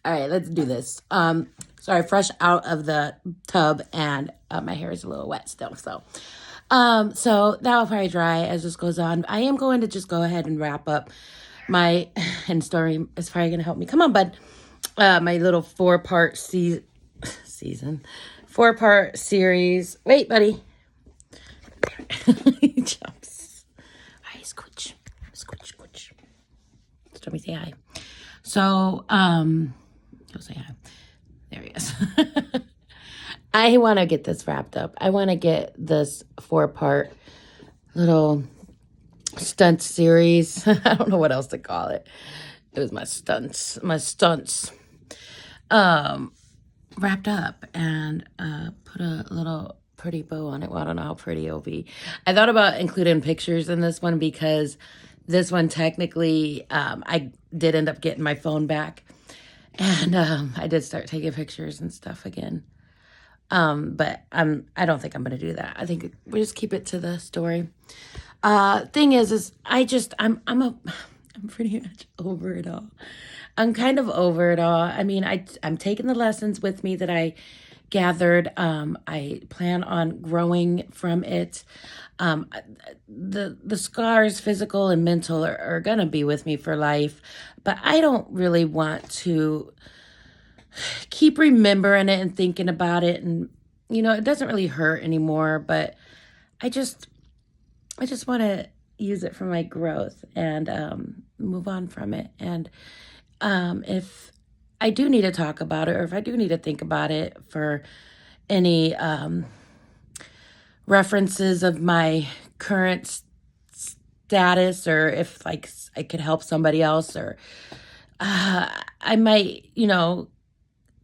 All right, let's do this. Sorry, fresh out of the tub, and my hair is a little wet still. So that'll probably dry as this goes on. I am going to just go ahead and wrap up my, and Stormy is probably going to help me. Come on, bud. My little four-part series. Wait, buddy. He jumps. Hi, Squitch. Squitch. Stormy, say hi. So, go say hi. There he is. I want to get this wrapped up. I want to get this 4-part little stunt series. I don't know what else to call it. It was my stunts. Wrapped up and put a little pretty bow on it. Well, I don't know how pretty it'll be. I thought about including pictures in this one because this one technically I did end up getting my phone back. And I did start taking pictures and stuff again. But I don't think I'm going to do that. I think we just keep it to the story. Thing is I'm pretty much over it all. I'm kind of over it all. I mean, I'm taking the lessons with me that I gathered. I plan on growing from it. The scars, physical and mental, are going to be with me for life. But I don't really want to keep remembering it and thinking about it. And, it doesn't really hurt anymore. But I just want to use it for my growth and move on from it. And if I do need to talk about it, or if I do need to think about it for any references of my current status, or if I could help somebody else, or I might,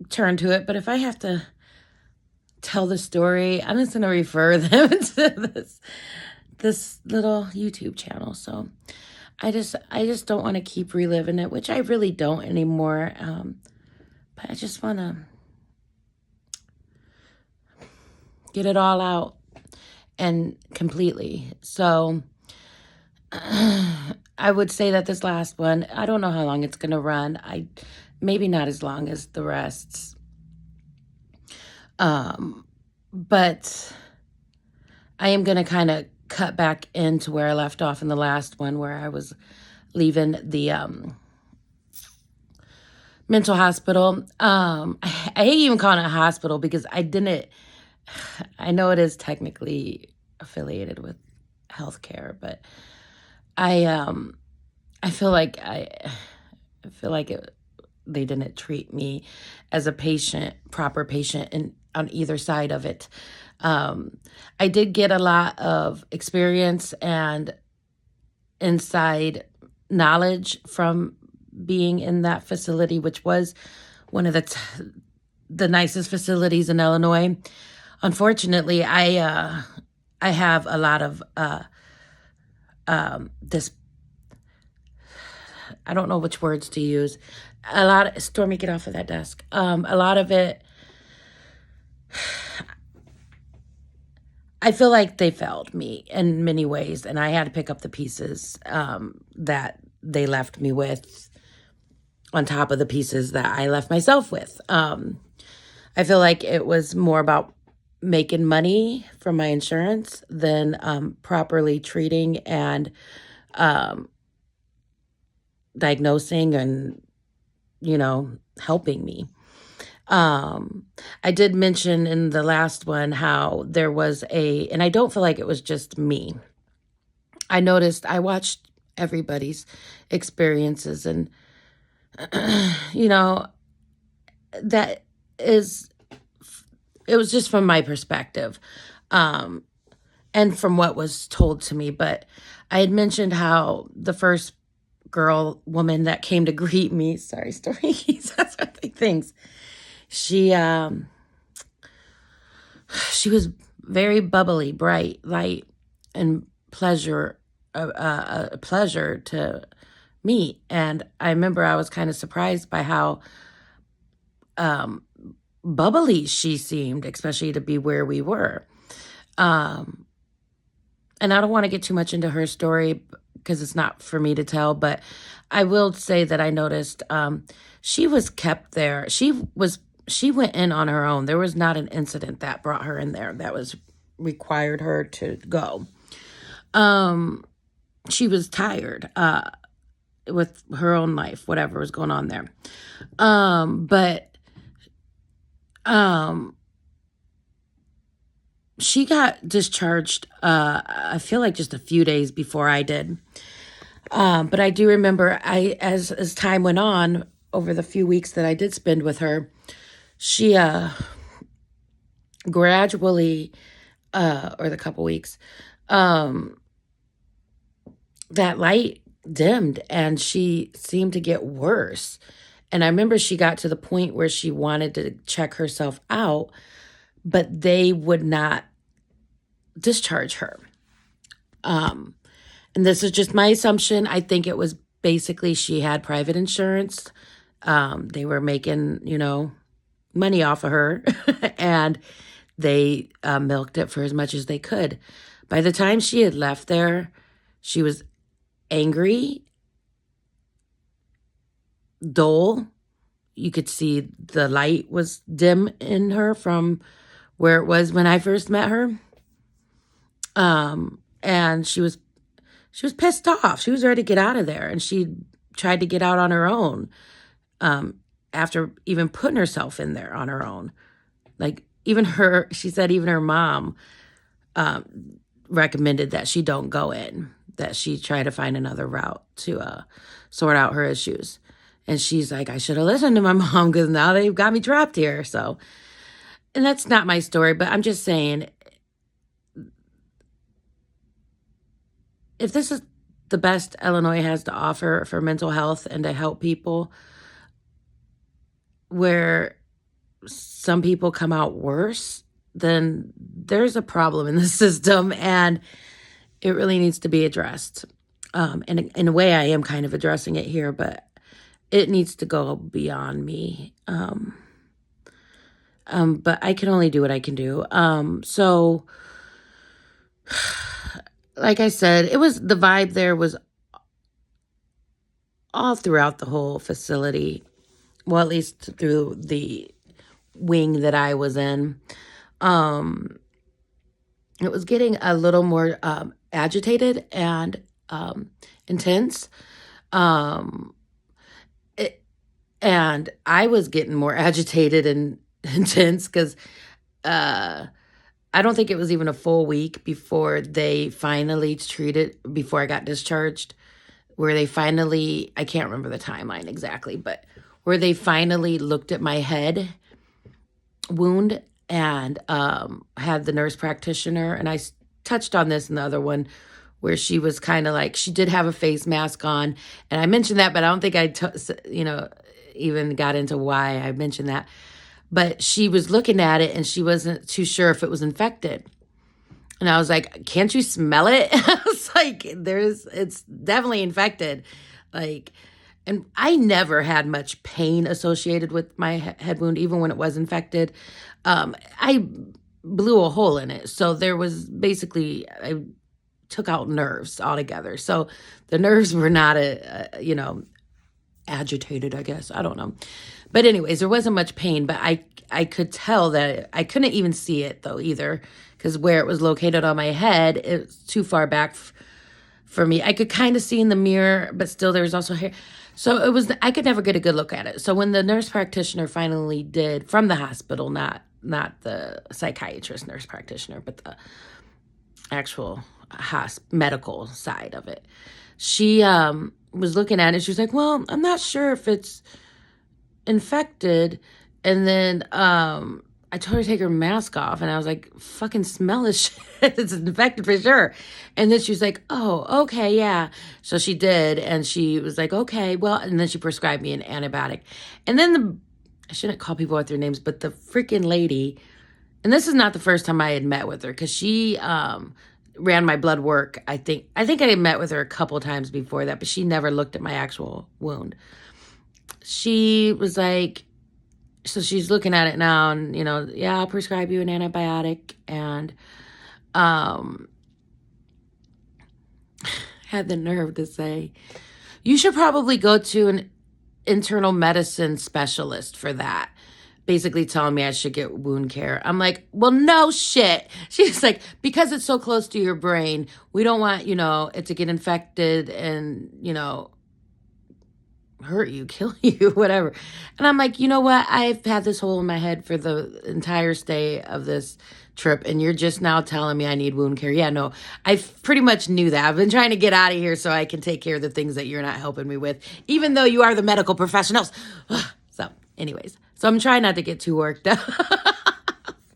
turn to it. But if I have to tell the story, I'm just going to refer them to this little YouTube channel. So I just don't want to keep reliving it, which I really don't anymore. But I just want to get it all out and completely. So I would say that this last one, I don't know how long it's going to run. Maybe not as long as the rest. But I am going to kind of cut back into where I left off in the last one, where I was leaving the mental hospital. I hate even calling it a hospital because I know it is technically affiliated with healthcare, but I feel like they didn't treat me as a proper patient on either side of it. I did get a lot of experience and inside knowledge from being in that facility, which was one of the nicest facilities in Illinois. Unfortunately, I have a lot of this. I don't know which words to use. Stormy, get off of that desk. A lot of it, I feel like they failed me in many ways, and I had to pick up the pieces that they left me with on top of the pieces that I left myself with. I feel like it was more about making money from my insurance than properly treating and diagnosing and, helping me. I did mention in the last one how there was and I don't feel like it was just me. I watched everybody's experiences, and, it was just from my perspective, and from what was told to me. But I had mentioned how the first woman that came to greet me, sorry, Story, that's what they thinks. She was very bubbly, bright, light, and a pleasure to meet. And I remember I was kind of surprised by how bubbly she seemed, especially to be where we were. And I don't want to get too much into her story because it's not for me to tell, but I will say that I noticed she was kept there. She went in on her own. There was not an incident that brought her in there that was required her to go. She was tired with her own life, whatever was going on there. But she got discharged, I feel like just a few days before I did. But I do remember as time went on, over the few weeks that I did spend with her, she gradually, or the couple weeks, that light dimmed and she seemed to get worse. And I remember she got to the point where she wanted to check herself out, but they would not discharge her. And this is just my assumption. I think it was basically she had private insurance. They were making, money off of her and they milked it for as much as they could. By the time she had left there, she was angry, dull. You could see the light was dim in her from where it was when I first met her. And she was pissed off. She was ready to get out of there, and she tried to get out on her own. After even putting herself in there on her own. Like she said even her mom recommended that she don't go in, that she try to find another route to sort out her issues. And she's like, I should have listened to my mom because now they've got me trapped here. So, and that's not my story, but I'm just saying, if this is the best Illinois has to offer for mental health and to help people, where some people come out worse, then there's a problem in the system and it really needs to be addressed. And in a way, I am kind of addressing it here, but it needs to go beyond me. But I can only do what I can do. So, like I said, the vibe there was all throughout the whole facility. Well, at least through the wing that I was in. It was getting a little more agitated and intense. And I was getting more agitated and intense because I don't think it was even a full week before they finally before I got discharged, where they finally, I can't remember the timeline exactly, but where they finally looked at my head wound and had the nurse practitioner, and I touched on this in the other one, where she was kind of like, she did have a face mask on, and I mentioned that, but I don't think I even got into why I mentioned that. But she was looking at it and she wasn't too sure if it was infected. And I was like, can't you smell it? I was like, it's definitely infected. Like, and I never had much pain associated with my head wound, even when it was infected. I blew a hole in it. So there was basically, I took out nerves altogether. So the nerves were not agitated, I guess. I don't know. But anyways, there wasn't much pain, but I could tell that I couldn't even see it though either, because where it was located on my head, it's too far back for me. I could kind of see in the mirror, but still there was also hair. So I could never get a good look at it. So when the nurse practitioner finally did, from the hospital, not the psychiatrist nurse practitioner, but the actual medical side of it, she was looking at it. She was like, well, I'm not sure if it's infected. And then I told her to take her mask off, and I was like, fucking smell this shit. It's infected for sure. And then she was like, oh, okay, yeah. So she did, and she was like, okay, well, and then she prescribed me an antibiotic. And then I shouldn't call people out their names, but the freaking lady, and this is not the first time I had met with her, because she ran my blood work. I think I had met with her a couple times before that, but she never looked at my actual wound. She was like, so she's looking at it now, and, yeah, I'll prescribe you an antibiotic. And had the nerve to say, you should probably go to an internal medicine specialist for that. Basically telling me I should get wound care. I'm like, well, no shit. She's like, because it's so close to your brain, we don't want, it to get infected and, hurt you, kill you, whatever. And I'm like, you know what? I've had this hole in my head for the entire stay of this trip, and you're just now telling me I need wound care. Yeah, no, I pretty much knew that. I've been trying to get out of here so I can take care of the things that you're not helping me with, even though you are the medical professionals. So, anyways, so I'm trying not to get too worked up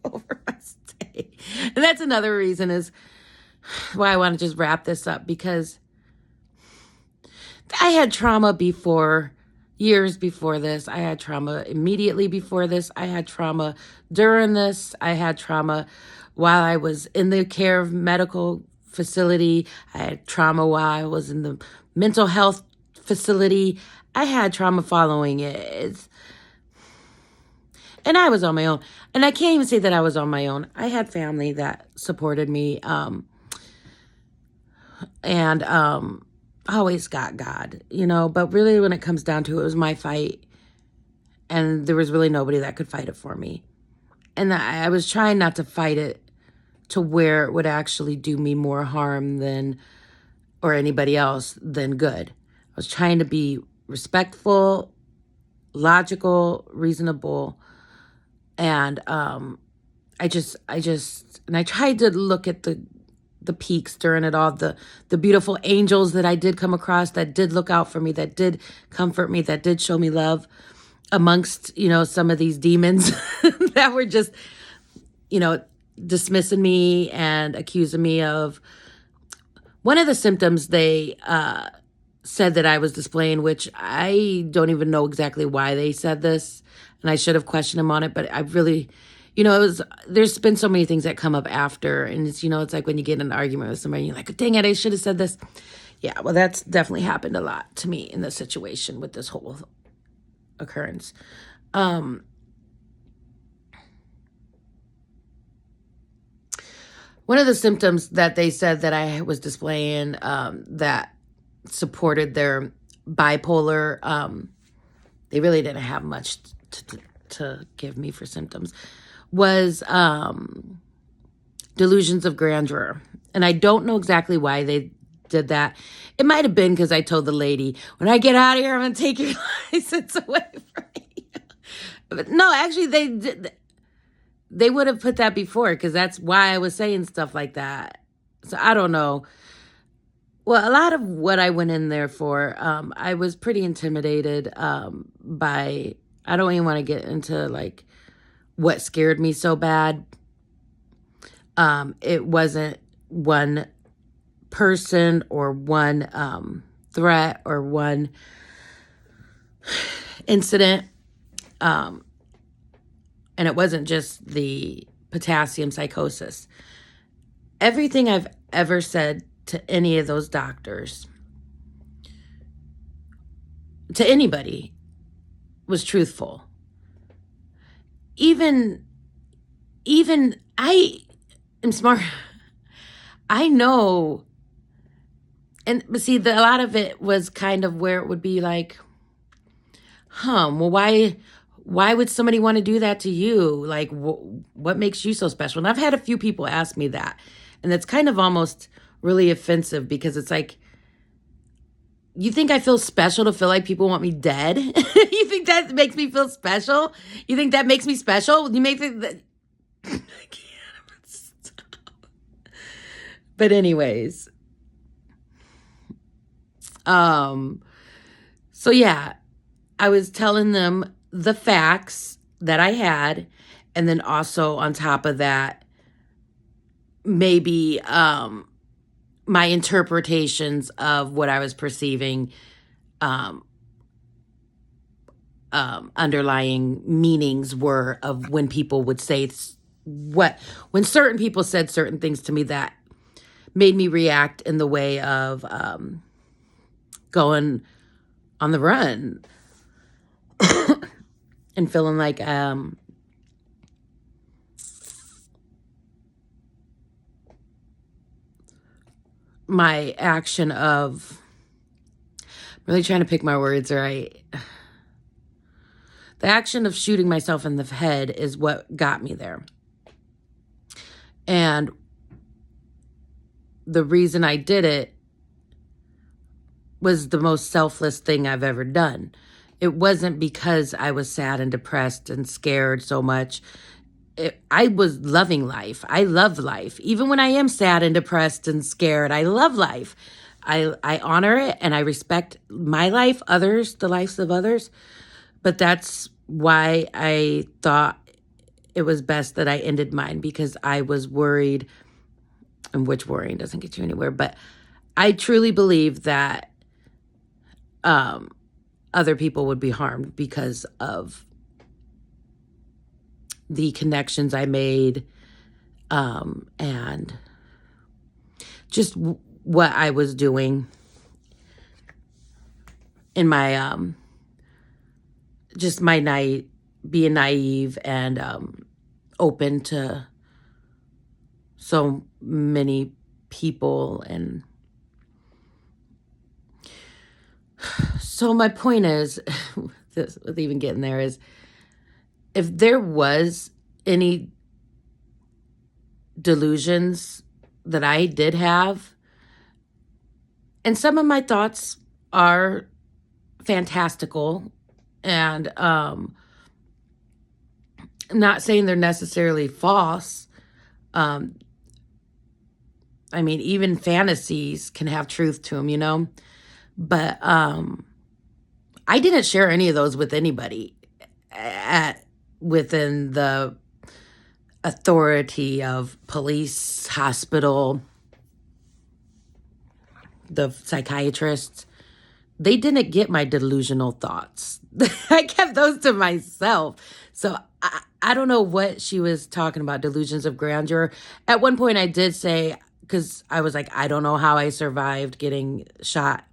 over my stay. And that's another reason is why I want to just wrap this up, because I had trauma before, years before this. I had trauma immediately before this. I had trauma during this. I had trauma while I was in the care of medical facility. I had trauma while I was in the mental health facility. I had trauma following it. And I was on my own. And I can't even say that I was on my own. I had family that supported me. And always got God, but really when it comes down to it, it was my fight. And there was really nobody that could fight it for me. And I was trying not to fight it to where it would actually do me more harm or anybody else than good. I was trying to be respectful, logical, reasonable. And I tried to look at the peaks during it all, the beautiful angels that I did come across, that did look out for me, that did comfort me, that did show me love amongst, some of these demons that were just, dismissing me and accusing me of one of the symptoms they said that I was displaying, which I don't even know exactly why they said this, and I should have questioned them on it, but I really, there's been so many things that come up after, and it's, it's like when you get in an argument with somebody, you're like, dang it, I should have said this. Yeah, well, that's definitely happened a lot to me in this situation with this whole occurrence. One of the symptoms that they said that I was displaying that supported their bipolar, they really didn't have much to give me for symptoms, was delusions of grandeur. And I don't know exactly why they did that. It might have been because I told the lady, when I get out of here, I'm going to take your license away from me. But no, actually, they would have put that before, because that's why I was saying stuff like that. So I don't know. Well, a lot of what I went in there for, I was pretty intimidated by, I don't even want to get into like what scared me so bad. It wasn't one person or one threat or one incident. And it wasn't just the potassium psychosis. Everything I've ever said to any of those doctors, to anybody, was truthful. Even I am smart. I know. But see, a lot of it was kind of where it would be like, well, why would somebody want to do that to you? Like, what makes you so special? And I've had a few people ask me that. And that's kind of almost really offensive, because it's like, you think I feel special to feel like people want me dead? You think that makes me feel special? You think that makes me special? You make that. I can't stop. But anyways, so yeah, I was telling them the facts that I had, and then also on top of that, maybe my interpretations of what I was perceiving, underlying meanings were of when people would say when certain people said certain things to me that made me react in the way of going on the run and feeling like my action of really trying to pick my words right. The action of shooting myself in the head is what got me there. And the reason I did it was the most selfless thing I've ever done. It wasn't because I was sad and depressed and scared so much. I was loving life. I love life. Even when I am sad and depressed and scared, I love life. I honor it and I respect my life, others, the lives of others. But that's why I thought it was best that I ended mine, because I was worried, and which worrying doesn't get you anywhere. But I truly believe that other people would be harmed because of the connections I made, and just what I was doing in my, just my night, being naive and open to so many people. And so my point is, this, with even getting there, is if there was any delusions that I did have, and some of my thoughts are fantastical, and not saying they're necessarily false. I mean, even fantasies can have truth to them, you know? But I didn't share any of those with anybody within the authority of police, hospital, the psychiatrists. They didn't get my delusional thoughts. I kept those to myself. So I don't know what she was talking about, delusions of grandeur. At one point I did say, because I was like, I don't know how I survived getting shot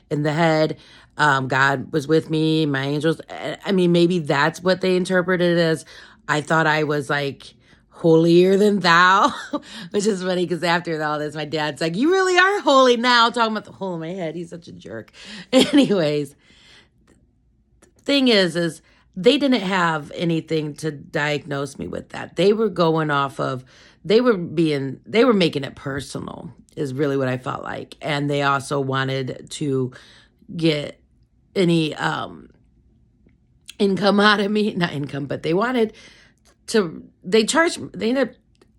in the head. God was with me, my angels. I mean, maybe that's what they interpreted as. I thought I was like holier than thou, which is funny because after all this, my dad's like, you really are holy now, talking about the hole in my head. He's such a jerk. Anyways, thing is they didn't have anything to diagnose me with that. They were going off of, they were making it personal, is really what I felt like. And they also wanted to get any income out of me, not income, but they wanted to,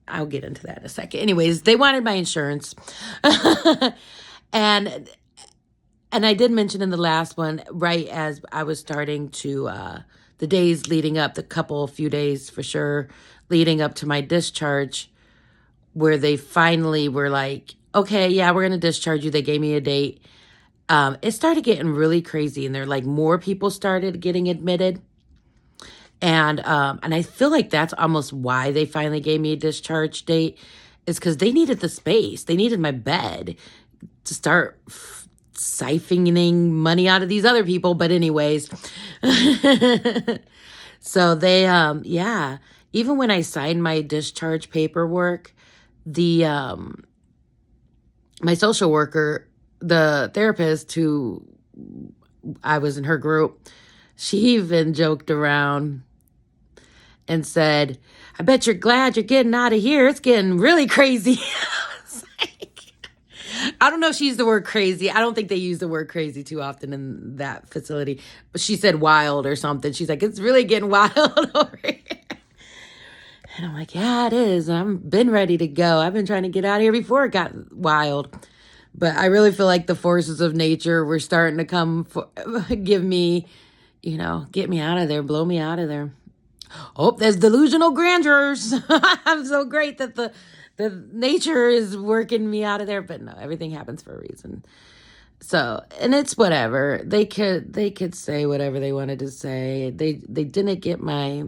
I'll get into that in a second. Anyways, they wanted my insurance. and I did mention in the last one, right as I was starting to, the days leading up, few days for sure, leading up to my discharge, where they finally were like, okay, yeah, we're going to discharge you. They gave me a date. It started getting really crazy, and they're like, more people started getting admitted. And I feel like that's almost why they finally gave me a discharge date, is because they needed the space. They needed my bed to start siphoning money out of these other people. But anyways, so they, yeah, even when I signed my discharge paperwork, my social worker, the therapist who I was in her group, she even joked around and said, I bet you're glad you're getting out of here. It's getting really crazy. I don't know if she used the word crazy. I don't think they use the word crazy too often in that facility. But she said wild or something. She's like, it's really getting wild over here. And I'm like, yeah, it is. I've been ready to go. I've been trying to get out of here before it got wild. But I really feel like the forces of nature were starting to give me, get me out of there, blow me out of there. Oh, there's delusional grandeurs. I'm so great that the nature is working me out of there. But no, everything happens for a reason. So, and it's whatever. They could say whatever they wanted to say. They didn't get my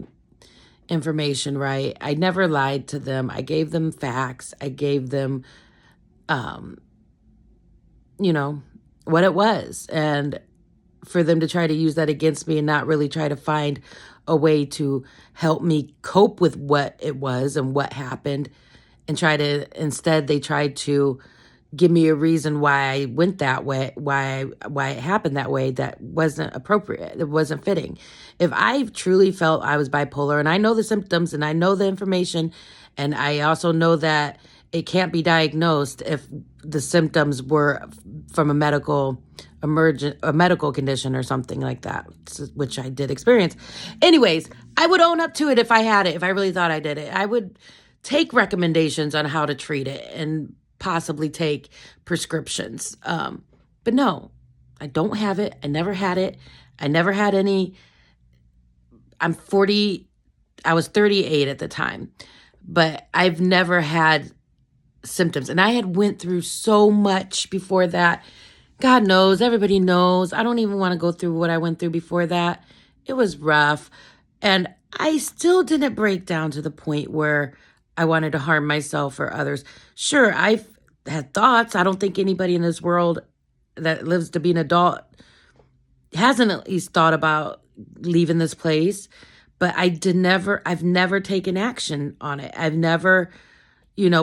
information right. I never lied to them. I gave them facts. I gave them, what it was. And for them to try to use that against me and not really try to find a way to help me cope with what it was and what happened, and instead they tried to give me a reason why I went that way, why it happened that way that wasn't appropriate, that wasn't fitting. If I truly felt I was bipolar, and I know the symptoms and I know the information, and I also know that it can't be diagnosed if the symptoms were from a medical condition or something like that, which I did experience. Anyways, I would own up to it if I had it, if I really thought I did it. I would take recommendations on how to treat it and possibly take prescriptions. But no, I don't have it. I never had it. I never had any. I'm 40. I was 38 at the time, but I've never had symptoms. And I had went through so much before that. God knows, everybody knows. I don't even want to go through what I went through before that. It was rough. And I still didn't break down to the point where I wanted to harm myself or others. Sure, I've had thoughts. I don't think anybody in this world that lives to be an adult hasn't at least thought about leaving this place. But I've never taken action on it. I've never,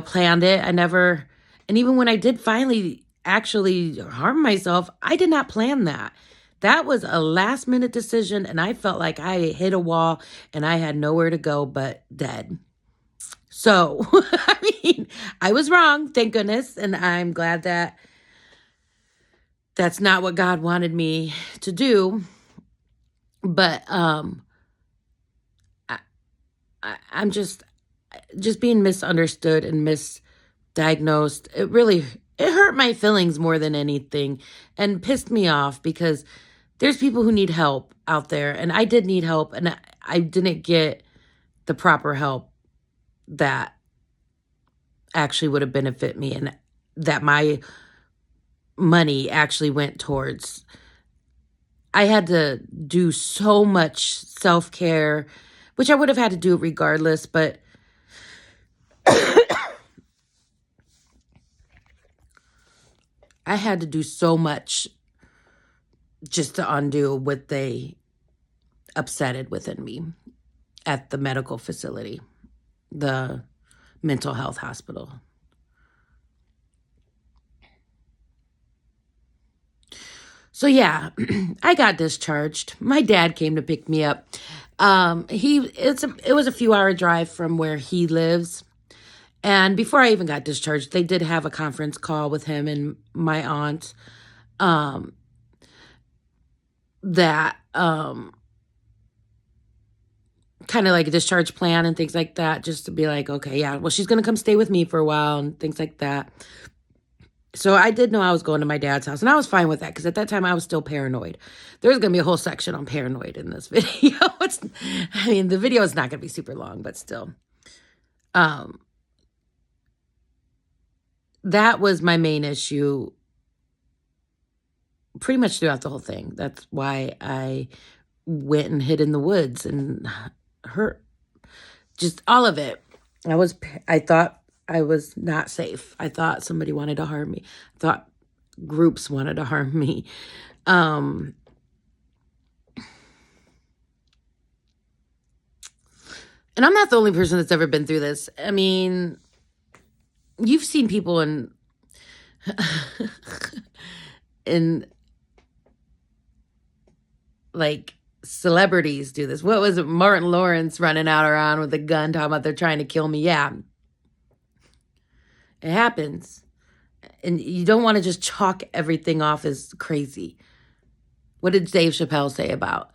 planned it. And even when I did finally actually harm myself, I did not plan that. That was a last minute decision, and I felt like I hit a wall and I had nowhere to go but dead. So, I was wrong, thank goodness, and I'm glad that that's not what God wanted me to do. But I'm just being misunderstood and misdiagnosed. It hurt my feelings more than anything and pissed me off because there's people who need help out there, and I did need help, and I didn't get the proper help that actually would have benefited me, and that my money actually went towards. I had to do so much self-care, which I would have had to do regardless, but I had to do so much just to undo what they upsetted within me at the medical facility, the mental health hospital. So yeah, I got discharged. My dad came to pick me up. It was a few hour drive from where he lives. And before I even got discharged, they did have a conference call with him and my aunt, that kind of like a discharge plan and things like that, just to be like, okay, yeah, well, she's going to come stay with me for a while and things like that. So I did know I was going to my dad's house, and I was fine with that because at that time I was still paranoid. There's going to be a whole section on paranoid in this video. The video is not going to be super long, but still. That was my main issue pretty much throughout the whole thing. That's why I went and hid in the woods and hurt. Just all of it. I thought I was not safe. I thought somebody wanted to harm me. I thought groups wanted to harm me. And I'm not the only person that's ever been through this. I mean, you've seen people in like celebrities do this. What was it? Martin Lawrence running out around with a gun talking about they're trying to kill me. Yeah. It happens. And you don't want to just chalk everything off as crazy. What did Dave Chappelle say about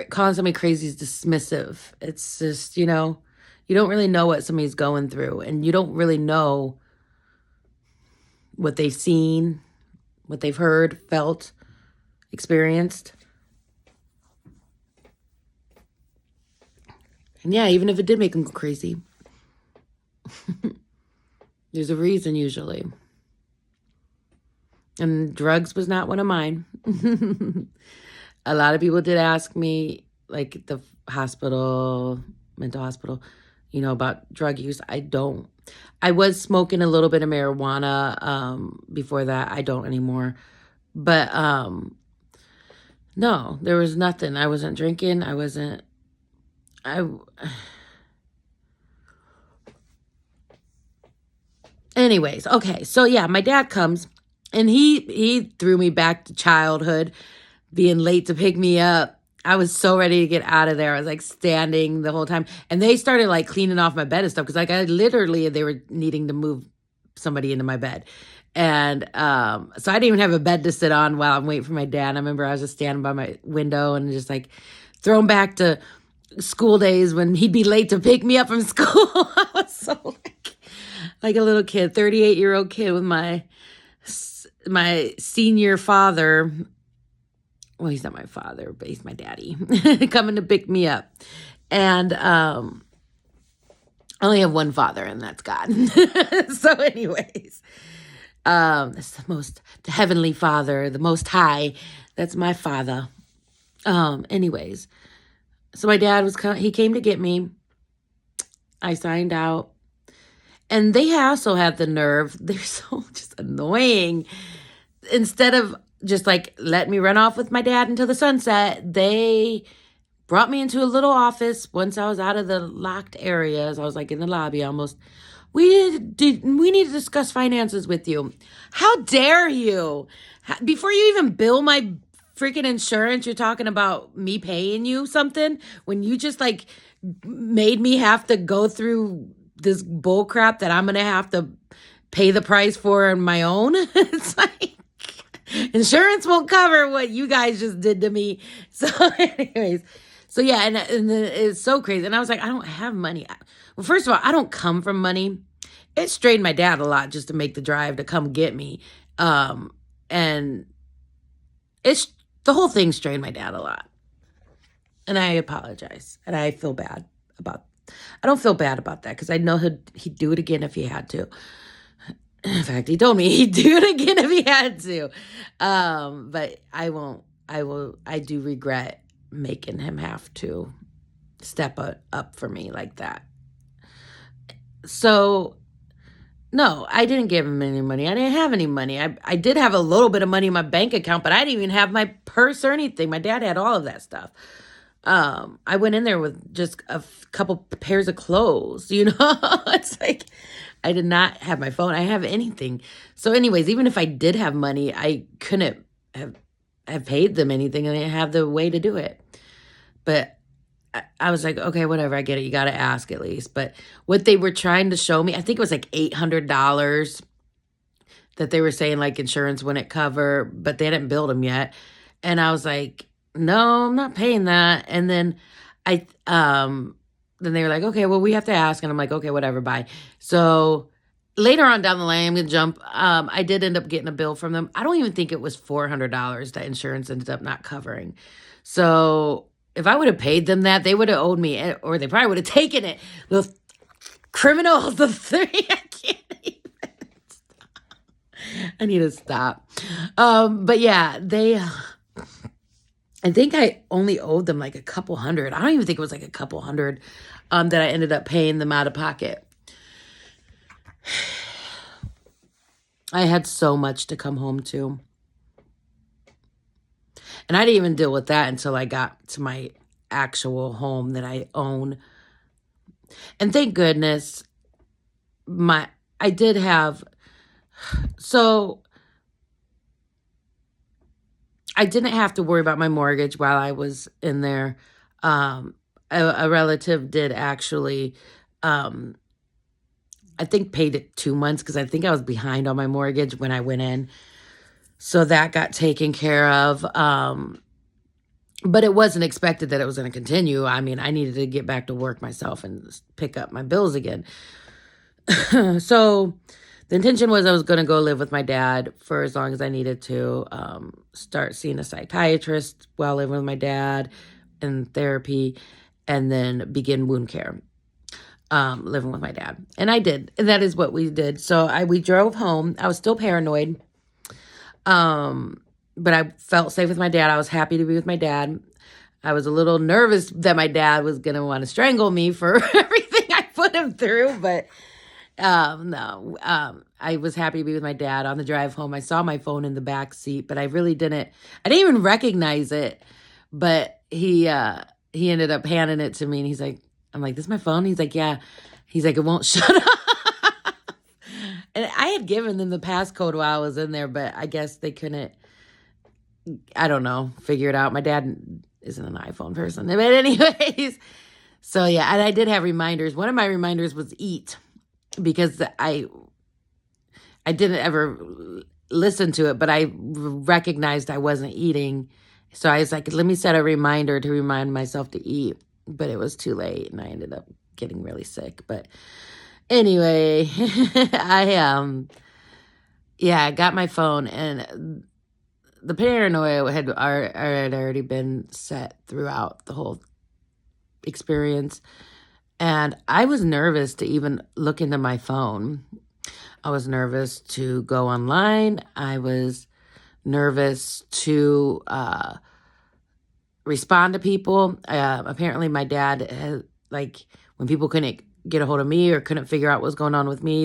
calling somebody crazy is dismissive? It's just, you don't really know what somebody's going through, and you don't really know what they've seen, what they've heard, felt, experienced. And yeah, even if it did make them go crazy, there's a reason usually. And drugs was not one of mine. A lot of people did ask me, like the hospital, mental hospital, about drug use. I was smoking a little bit of marijuana before that. I don't anymore. But no, there was nothing. I wasn't drinking. Anyways, okay. So yeah, my dad comes and he threw me back to childhood, being late to pick me up. I was so ready to get out of there. I was like standing the whole time. And they started like cleaning off my bed and stuff because like they were needing to move somebody into my bed. And so I didn't even have a bed to sit on while I'm waiting for my dad. I remember I was just standing by my window and just like thrown back to school days when he'd be late to pick me up from school. I was so like a little kid, 38-year-old kid with my senior father. Well, he's not my father, but he's my daddy coming to pick me up. And I only have one father, and that's God. So anyways, that's the heavenly Father, the Most High. That's my father. Anyways, so my dad he came to get me. I signed out. And they also had the nerve. They're so just annoying. Instead of just like let me run off with my dad into the sunset, they brought me into a little office once I was out of the locked areas. I was like in the lobby almost. We need to discuss finances with you. How dare you? Before you even bill my freaking insurance, you're talking about me paying you something when you just like made me have to go through this bull crap that I'm going to have to pay the price for on my own. It's like insurance won't cover what you guys just did to me. So anyways, so yeah, and it's so crazy. And I was like, I don't have money. Well, first of all, I don't come from money. It strained my dad a lot just to make the drive to come get me. And the whole thing strained my dad a lot. And I apologize. And I feel bad I don't feel bad about that because I know he'd do it again if he had to. In fact, he told me he'd do it again if he had to. But I won't. I do regret making him have to step up for me like that. So, no, I didn't give him any money. I didn't have any money. I did have a little bit of money in my bank account, but I didn't even have my purse or anything. My dad had all of that stuff. I went in there with just a couple pairs of clothes, you know. It's like I did not have my phone. I have anything. So anyways, even if I did have money, I couldn't have paid them anything. I didn't have the way to do it. But I was like, okay, whatever. I get it. You got to ask at least. But what they were trying to show me, I think it was like $800 that they were saying like insurance wouldn't cover, but they hadn't billed them yet. And I was like, no, I'm not paying that. And then then they were like, okay, well, we have to ask. And I'm like, okay, whatever, bye. So later on down the line, I'm going to jump. I did end up getting a bill from them. I don't even think it was $400 that insurance ended up not covering. So if I would have paid them that, they would have owed me, or they probably would have taken it. The criminals, the three, I can't even. I need to stop. But yeah, I think I only owed them like a couple hundred. I don't even think it was like a couple hundred that I ended up paying them out of pocket. I had so much to come home to. And I didn't even deal with that until I got to my actual home that I own. And thank goodness, I did have, so I didn't have to worry about my mortgage while I was in there. A relative did actually, I think paid it 2 months because I think I was behind on my mortgage when I went in. So that got taken care of. But it wasn't expected that it was going to continue. I mean, I needed to get back to work myself and pick up my bills again. So the intention was I was going to go live with my dad for as long as I needed to, start seeing a psychiatrist while living with my dad and therapy, and then begin wound care, living with my dad. And I did. And that is what we did. So we drove home. I was still paranoid. But I felt safe with my dad. I was happy to be with my dad. I was a little nervous that my dad was going to want to strangle me for everything I put him through. But no, I was happy to be with my dad. On the drive home, I saw my phone in the back seat, but I didn't even recognize it. But he ended up handing it to me, and I'm like, this is my phone? He's like, yeah. He's like, it won't shut up. And I had given them the passcode while I was in there, but I guess they couldn't, I don't know, figure it out. My dad isn't an iPhone person. But anyways, so yeah, and I did have reminders. One of my reminders was eat, because I didn't ever listen to it, but I recognized I wasn't eating. So I was like, let me set a reminder to remind myself to eat. But it was too late, and I ended up getting really sick. But anyway, I got my phone, and the paranoia had already been set throughout the whole experience. And I was nervous to even look into my phone. I was nervous to go online. I was nervous to respond to people. Apparently my dad had, like, when people couldn't get a hold of me or couldn't figure out what was going on with me,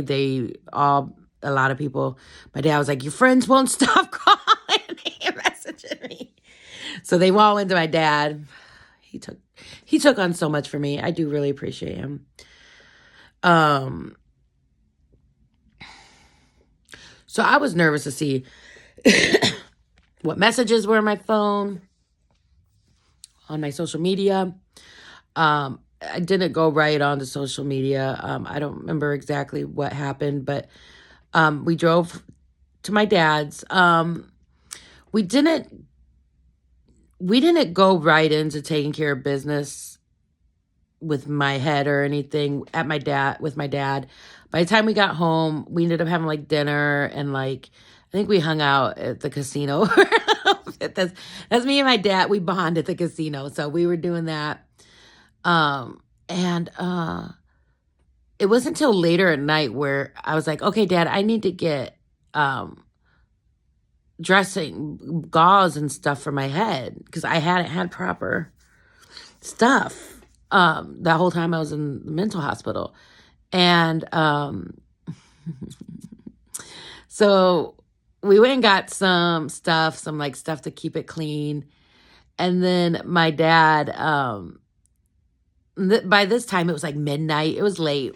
a lot of people, my dad was like, your friends won't stop calling me and messaging me. So they all went to my dad. He took on so much for me. I do really appreciate him. So I was nervous to see what messages were on my phone, on my social media. I didn't go right onto social media. I don't remember exactly what happened, but we drove to my dad's. We didn't go right into taking care of business with my head or anything with my dad. By the time we got home, we ended up having like dinner, and like I think we hung out at the casino. That's me and my dad. We bond at the casino, so we were doing that. And it wasn't until later at night where I was like, okay, Dad, I need to get dressing gauze and stuff for my head, because I hadn't had proper stuff that whole time I was in the mental hospital. And so we went and got some stuff to keep it clean. And then my dad, by this time it was like midnight. It was late.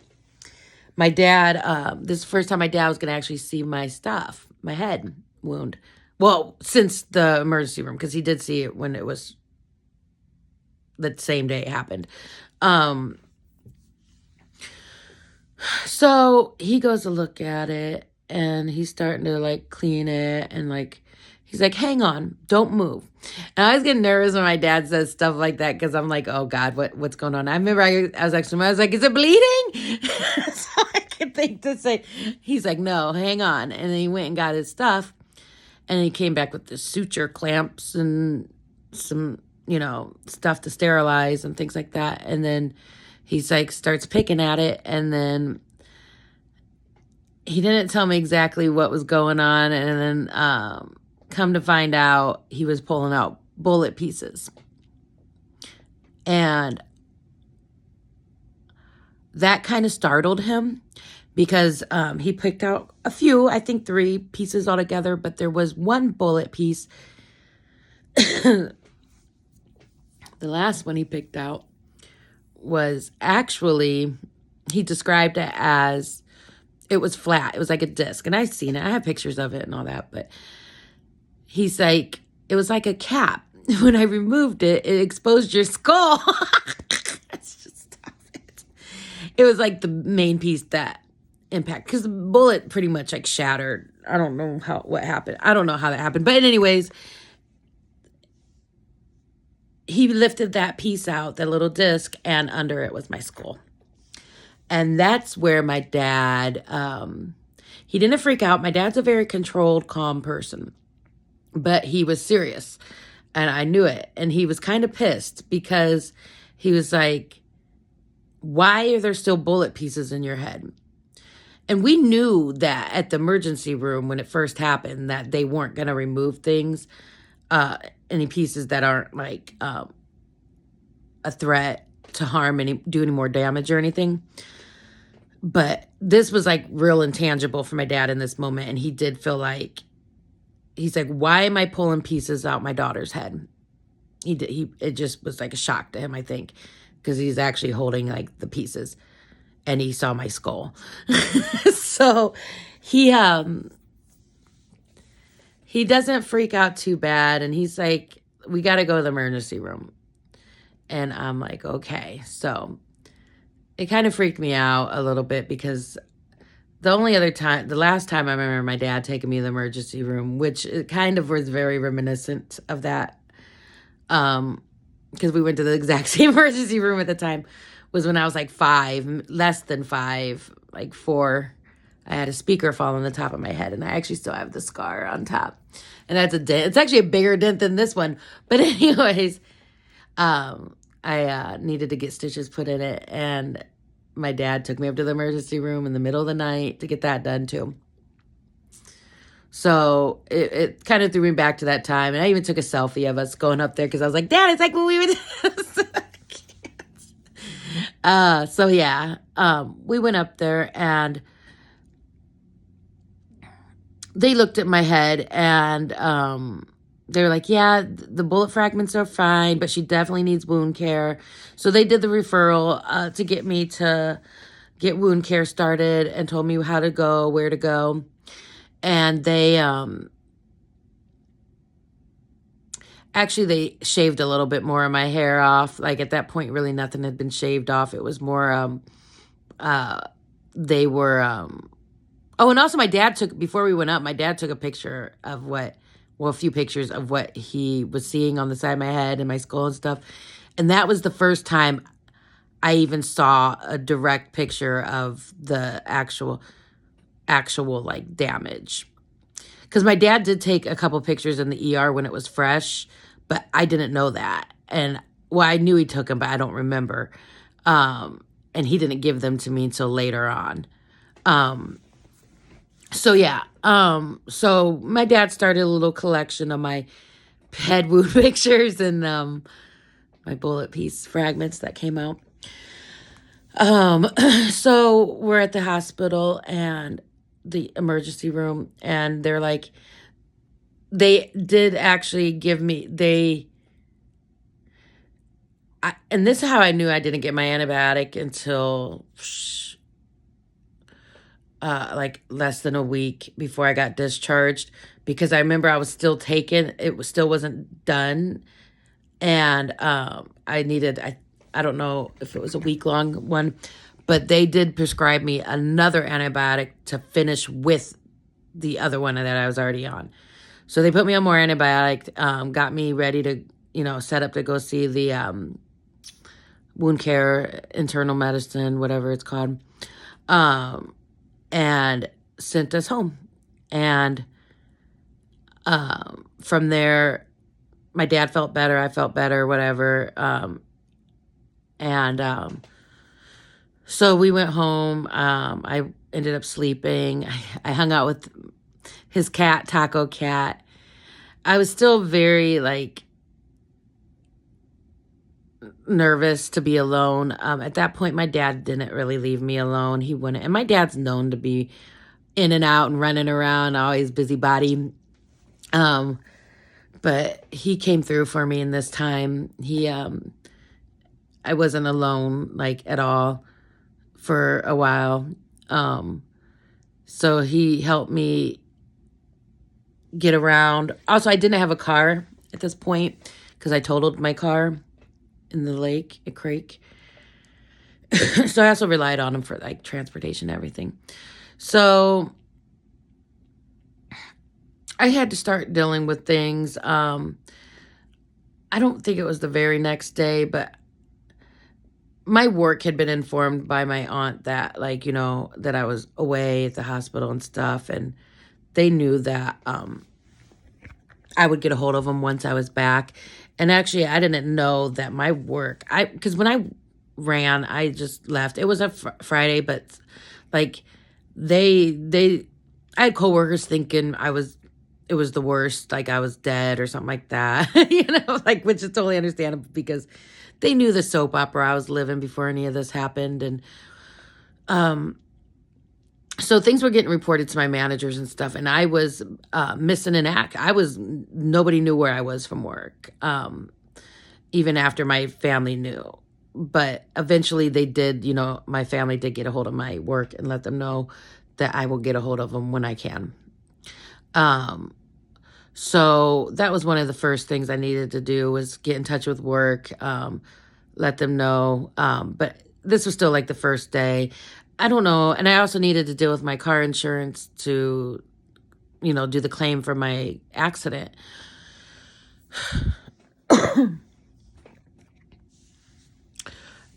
My dad, this is the first time my dad was going to actually see my stuff, my head wound. Well, since the emergency room, because he did see it when it was the same day it happened. So he goes to look at it, and he's starting to like clean it, and like he's like, hang on, don't move. And I was getting nervous when my dad says stuff like that, because I'm like, oh God, what's going on? I remember I was like, is it bleeding? So I could think to say, he's like, no, hang on. And then he went and got his stuff, and he came back with the suture clamps and some, stuff to sterilize and things like that. And then he's like, starts picking at it, and then he didn't tell me exactly what was going on. And then come to find out, he was pulling out bullet pieces. And that kind of startled him, because he picked out a few, I think 3 pieces altogether, but there was one bullet piece. The last one he picked out was actually, he described it as, it was flat. It was like a disc. And I've seen it. I have pictures of it and all that. But he's like, it was like a cap. When I removed it, it exposed your skull. Just stop it. It was like the main piece that impacted, because the bullet pretty much like shattered. I don't know what happened. I don't know how that happened. But anyways, he lifted that piece out, that little disc, and under it was my skull. And that's where my dad, he didn't freak out. My dad's a very controlled, calm person, but he was serious, and I knew it. And he was kind of pissed, because he was like, why are there still bullet pieces in your head? And we knew that at the emergency room when it first happened, that they weren't going to remove things, any pieces that aren't like a threat to harm do any more damage or anything. But this was like real intangible for my dad in this moment. And he did feel like, he's like, why am I pulling pieces out my daughter's head? It just was like a shock to him, I think, because he's actually holding like the pieces, and he saw my skull. So he doesn't freak out too bad, and he's like, we got to go to the emergency room. And I'm like, okay. So it kind of freaked me out a little bit because the last time I remember my dad taking me to the emergency room, which it kind of was very reminiscent of that, because we went to the exact same emergency room at the time, was when I was like 5, less than 5, like 4. I had a speaker fall on the top of my head, and I actually still have the scar on top. And that's a dent. It's actually a bigger dent than this one. But anyways, I needed to get stitches put in it, and my dad took me up to the emergency room in the middle of the night to get that done too. So it kind of threw me back to that time. And I even took a selfie of us going up there because I was like, Dad, it's like when we were so yeah, we went up there, and they looked at my head, and they were like, yeah, the bullet fragments are fine, but she definitely needs wound care. So they did the referral to get me to get wound care started and told me how to go, where to go. And they actually, they shaved a little bit more of my hair off. Like at that point, really nothing had been shaved off. It was more, they were, oh, and also my dad before we went up, my dad took a picture of a few pictures of what he was seeing on the side of my head and my skull and stuff. And that was the first time I even saw a direct picture of the actual like damage. Because my dad did take a couple pictures in the ER when it was fresh, but I didn't know that. And well, I knew he took them, but I don't remember. And he didn't give them to me until later on. So yeah, so my dad started a little collection of my head wound pictures and my bullet piece fragments that came out. So we're at the hospital and the emergency room, and they're like, they did actually give me, and this is how I knew I didn't get my antibiotic until like less than a week before I got discharged, because I remember I was still taken. Still wasn't done. And I needed, I don't know if it was a week-long one, but they did prescribe me another antibiotic to finish with the other one that I was already on. So they put me on more antibiotic, got me ready to, set up to go see the wound care, internal medicine, whatever it's called, and sent us home. And from there, my dad felt better, I felt better, whatever. So we went home. I ended up sleeping. I hung out with his cat, Taco Cat. I was still very, nervous to be alone. At that point, my dad didn't really leave me alone. He wouldn't. And my dad's known to be in and out and running around, always busybody. But he came through for me in this time. I wasn't alone, at all for a while. So he helped me get around. Also, I didn't have a car at this point because I totaled my car in the lake at Crake. So I also relied on him for transportation and everything. So I had to start dealing with things. I don't think it was the very next day, but my work had been informed by my aunt that, that I was away at the hospital and stuff. And they knew that I would get a hold of them once I was back. And actually, I didn't know that my work, because when I ran, I just left. It was a Friday, but I had coworkers thinking it was the worst, I was dead or something like that, which is totally understandable because they knew the soap opera I was living before any of this happened. And so things were getting reported to my managers and stuff, and I was missing an act. Nobody knew where I was from work, even after my family knew. But eventually they did, my family did get a hold of my work and let them know that I will get a hold of them when I can. So that was one of the first things I needed to do, was get in touch with work, let them know. But this was still like the first day. I don't know. And I also needed to deal with my car insurance to, do the claim for my accident.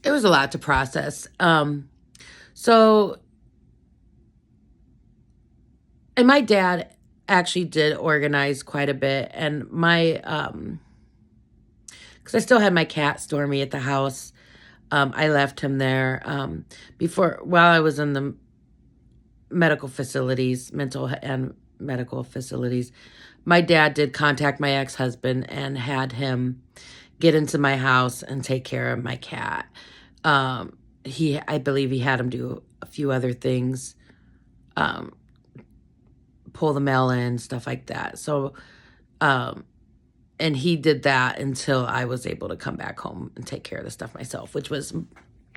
It was a lot to process. So, and my dad actually did organize quite a bit. And because I still had my cat Stormy at the house. I left him there while I was in the mental and medical facilities. My dad did contact my ex-husband and had him get into my house and take care of my cat. I believe he had him do a few other things, pull the mail in, stuff like that. So, and he did that until I was able to come back home and take care of the stuff myself, which was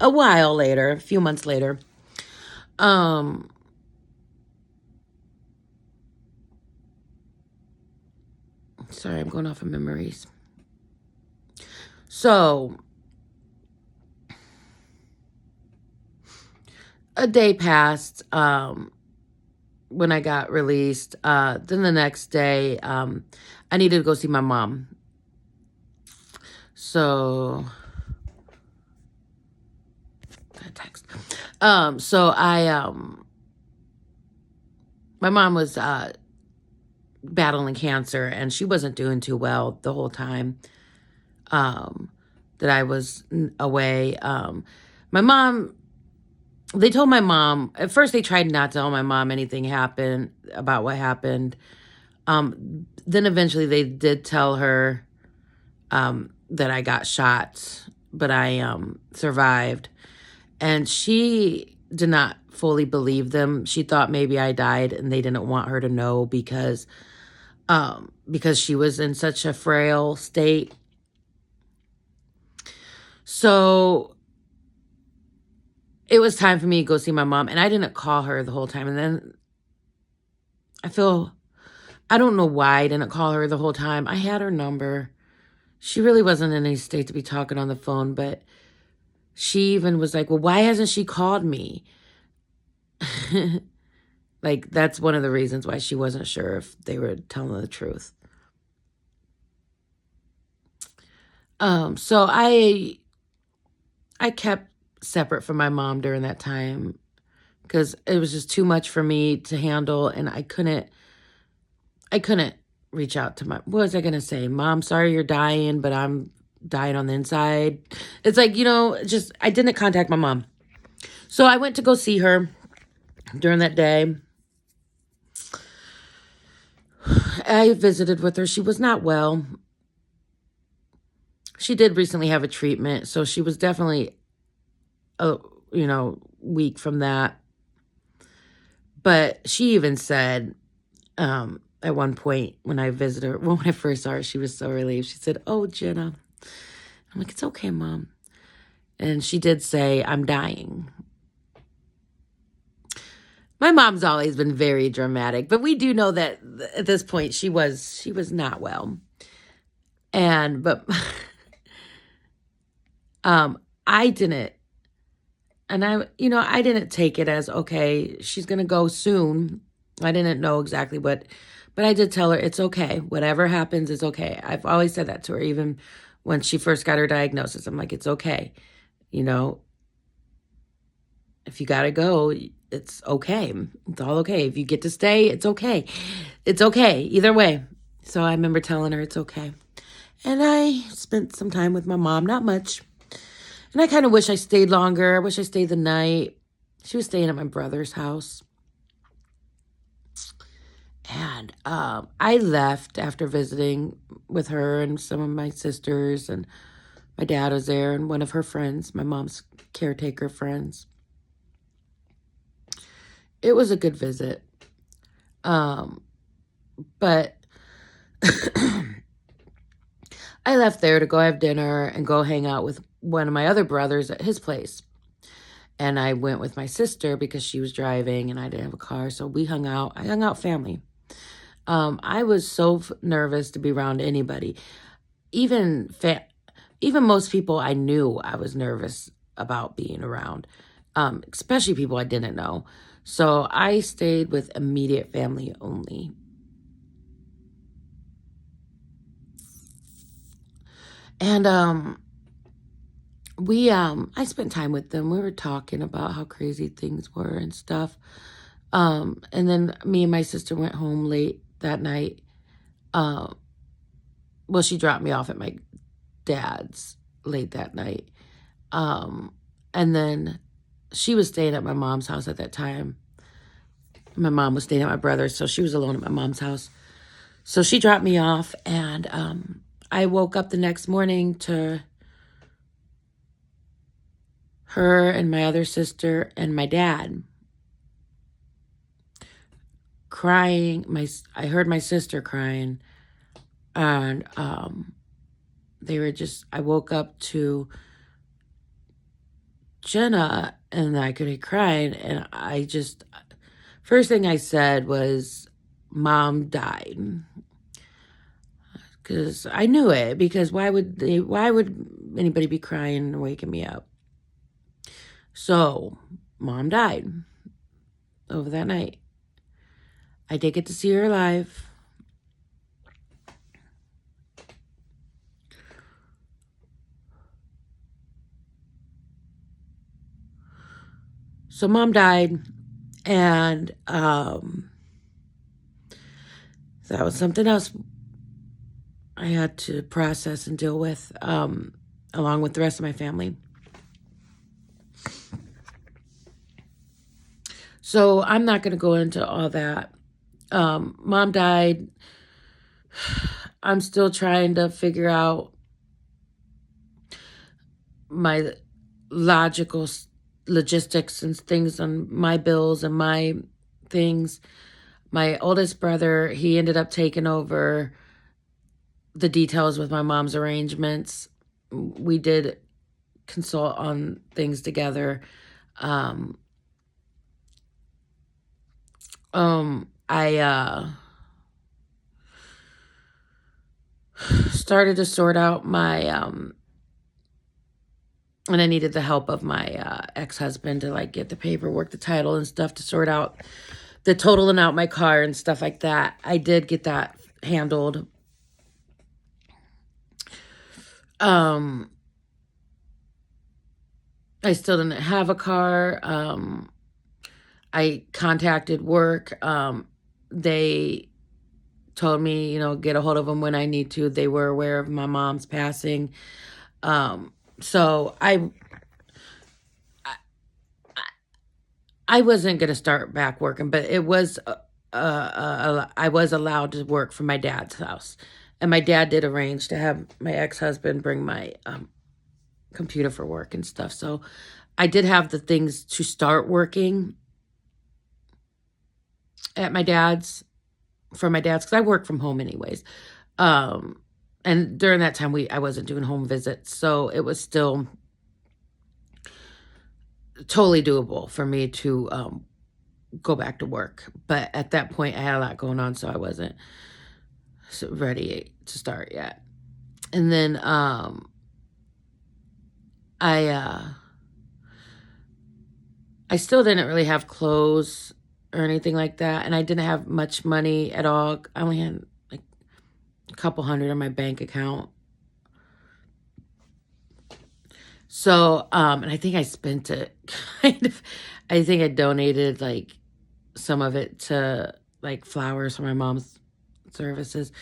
a while later, a few months later. Sorry, I'm going off of memories. So, a day passed when I got released. Then the next day, I needed to go see my mom. So, text. My mom was battling cancer, and she wasn't doing too well the whole time that I was away. They told my mom, at first they tried not to tell my mom anything happened about what happened. Then eventually they did tell her that I got shot, but I survived. And she did not fully believe them. She thought maybe I died and they didn't want her to know because she was in such a frail state. So it was time for me to go see my mom, and I didn't call her the whole time. And then I don't know why I didn't call her the whole time. I had her number. She really wasn't in any state to be talking on the phone, but she even was like, well, why hasn't she called me? Like, that's one of the reasons why she wasn't sure if they were telling the truth. So I kept separate from my mom during that time because it was just too much for me to handle, and I couldn't reach out to what was I going to say? Mom, sorry you're dying, but I'm dying on the inside. It's like, I didn't contact my mom. So I went to go see her during that day. I visited with her. She was not well. She did recently have a treatment, so she was definitely, weak from that. But she even said, at one point when I visited her, when I first saw her, she was so relieved. She said, "Oh, Jenna." I'm like, "It's okay, Mom." And she did say, "I'm dying." My mom's always been very dramatic, but we do know that at this point she was not well. But I didn't, and I didn't take it as, okay, she's going to go soon. I didn't know exactly but I did tell her it's okay. Whatever happens is okay. I've always said that to her, even when she first got her diagnosis. I'm like, it's okay. If you got to go, it's okay. It's all okay. If you get to stay, it's okay. It's okay. Either way. So I remember telling her it's okay. And I spent some time with my mom, not much. And I kind of wish I stayed longer. I wish I stayed the night. She was staying at my brother's house. And I left after visiting with her and some of my sisters, and my dad was there and one of her friends, my mom's caretaker friends. It was a good visit. But I left there to go have dinner and go hang out with one of my other brothers at his place. And I went with my sister because she was driving and I didn't have a car. So we hung out. I hung out family. I was so nervous to be around anybody. Even most people I knew, I was nervous about being around, especially people I didn't know. So I stayed with immediate family only. And I spent time with them. We were talking about how crazy things were and stuff. And then me and my sister went home late that night. Well, she dropped me off at my dad's late that night. And then she was staying at my mom's house at that time. My mom was staying at my brother's, so she was alone at my mom's house. So she dropped me off, and I woke up the next morning to her and my other sister and my dad crying. I heard my sister crying, and they were just, I woke up to Jenna, and I could hear crying, and first thing I said was, Mom died. Because I knew it, because why would anybody be crying and waking me up? So, Mom died over that night. I did get to see her alive. So Mom died, and that was something else I had to process and deal with, along with the rest of my family. So I'm not going to go into all that. Mom died. I'm still trying to figure out my logistics and things on my bills and my things. My oldest brother, he ended up taking over the details with my mom's arrangements. We did consult on things together. I started to sort out my and I needed the help of my ex-husband to like get the paperwork, the title and stuff, to sort out the totaling out my car and stuff like that. I did get that handled. I still didn't have a car. I contacted work. They told me, get a hold of them when I need to. They were aware of my mom's passing. So I wasn't going to start back working, but it was, I was allowed to work from my dad's house. And my dad did arrange to have my ex-husband bring my computer for work and stuff. So I did have the things to start working at my dad's, from my dad's, because I work from home anyways. And during that time, I wasn't doing home visits. So it was still totally doable for me to go back to work. But at that point, I had a lot going on, so I wasn't ready to start yet. And then I still didn't really have clothes or anything like that, and I didn't have much money at all. I only had like a couple hundred in my bank account. So, and I think I spent it kind of, I think I donated like some of it to like flowers for my mom's services.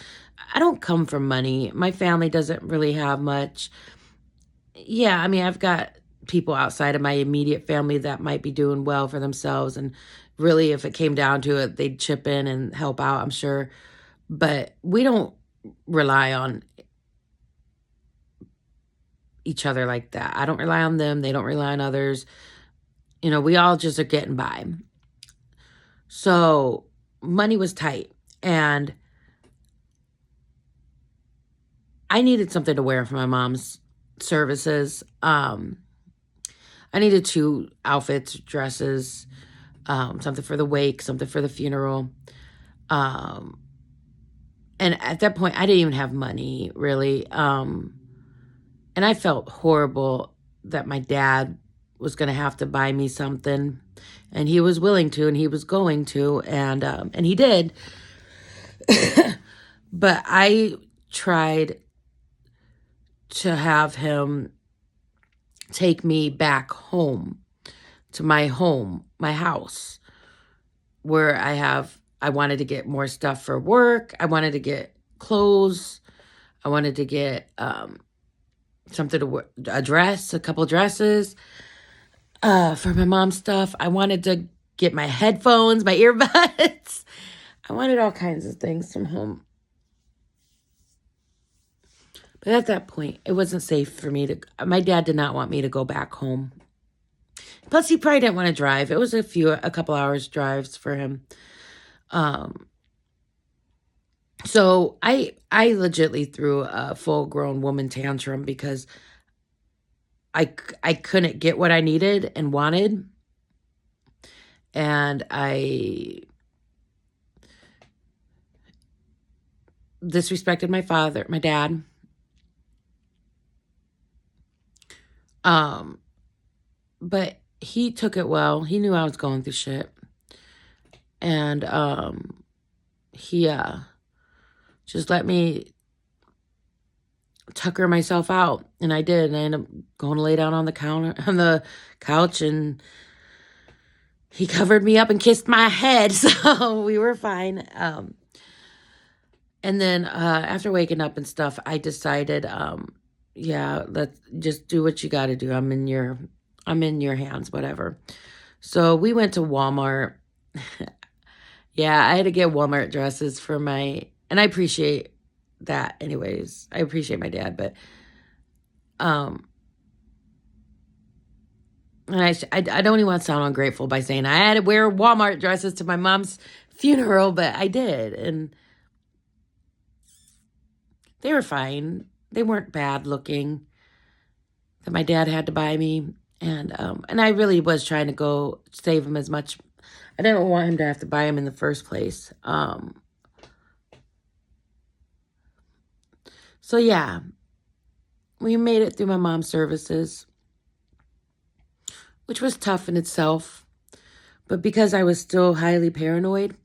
I don't come from money. My family doesn't really have much. Yeah, I mean, I've got people outside of my immediate family that might be doing well for themselves. And really, if it came down to it, they'd chip in and help out, I'm sure. But we don't rely on each other like that. I don't rely on them. They don't rely on others. We all just are getting by. So money was tight, and I needed something to wear for my mom's services. I needed 2 outfits, dresses, something for the wake, something for the funeral. Um, and at that point, I didn't even have money, really. And I felt horrible that my dad was going to have to buy me something. And he was willing to, and he was going to, and he did. But I tried to have him take me back home to my home, my house, where I wanted to get more stuff for work. I wanted to get clothes. I wanted to get something to wear, a dress, a couple dresses for my mom's stuff. I wanted to get my headphones, my earbuds. I wanted all kinds of things from home. But at that point, it wasn't safe for me to, my dad did not want me to go back home. Plus, he probably didn't want to drive. It was a couple hours drives for him. So I legitly threw a full-grown woman tantrum because I couldn't get what I needed and wanted. And I disrespected my dad. But he took it well. He knew I was going through shit. And he just let me tucker myself out, and I did. And I ended up going to lay down on the couch, and he covered me up and kissed my head, so we were fine. And then after waking up and stuff, I decided, yeah, let's just do what you got to do. I'm in your hands, whatever. So we went to Walmart. Yeah, I had to get Walmart dresses for and I appreciate that anyways. I appreciate my dad, but and I don't even want to sound ungrateful by saying I had to wear Walmart dresses to my mom's funeral, but I did, and they were fine. They weren't bad looking. That my dad had to buy me, and I really was trying to go save him as much. I didn't want him to have to buy them in the first place. So yeah, we made it through my mom's services, which was tough in itself. But because I was still highly paranoid,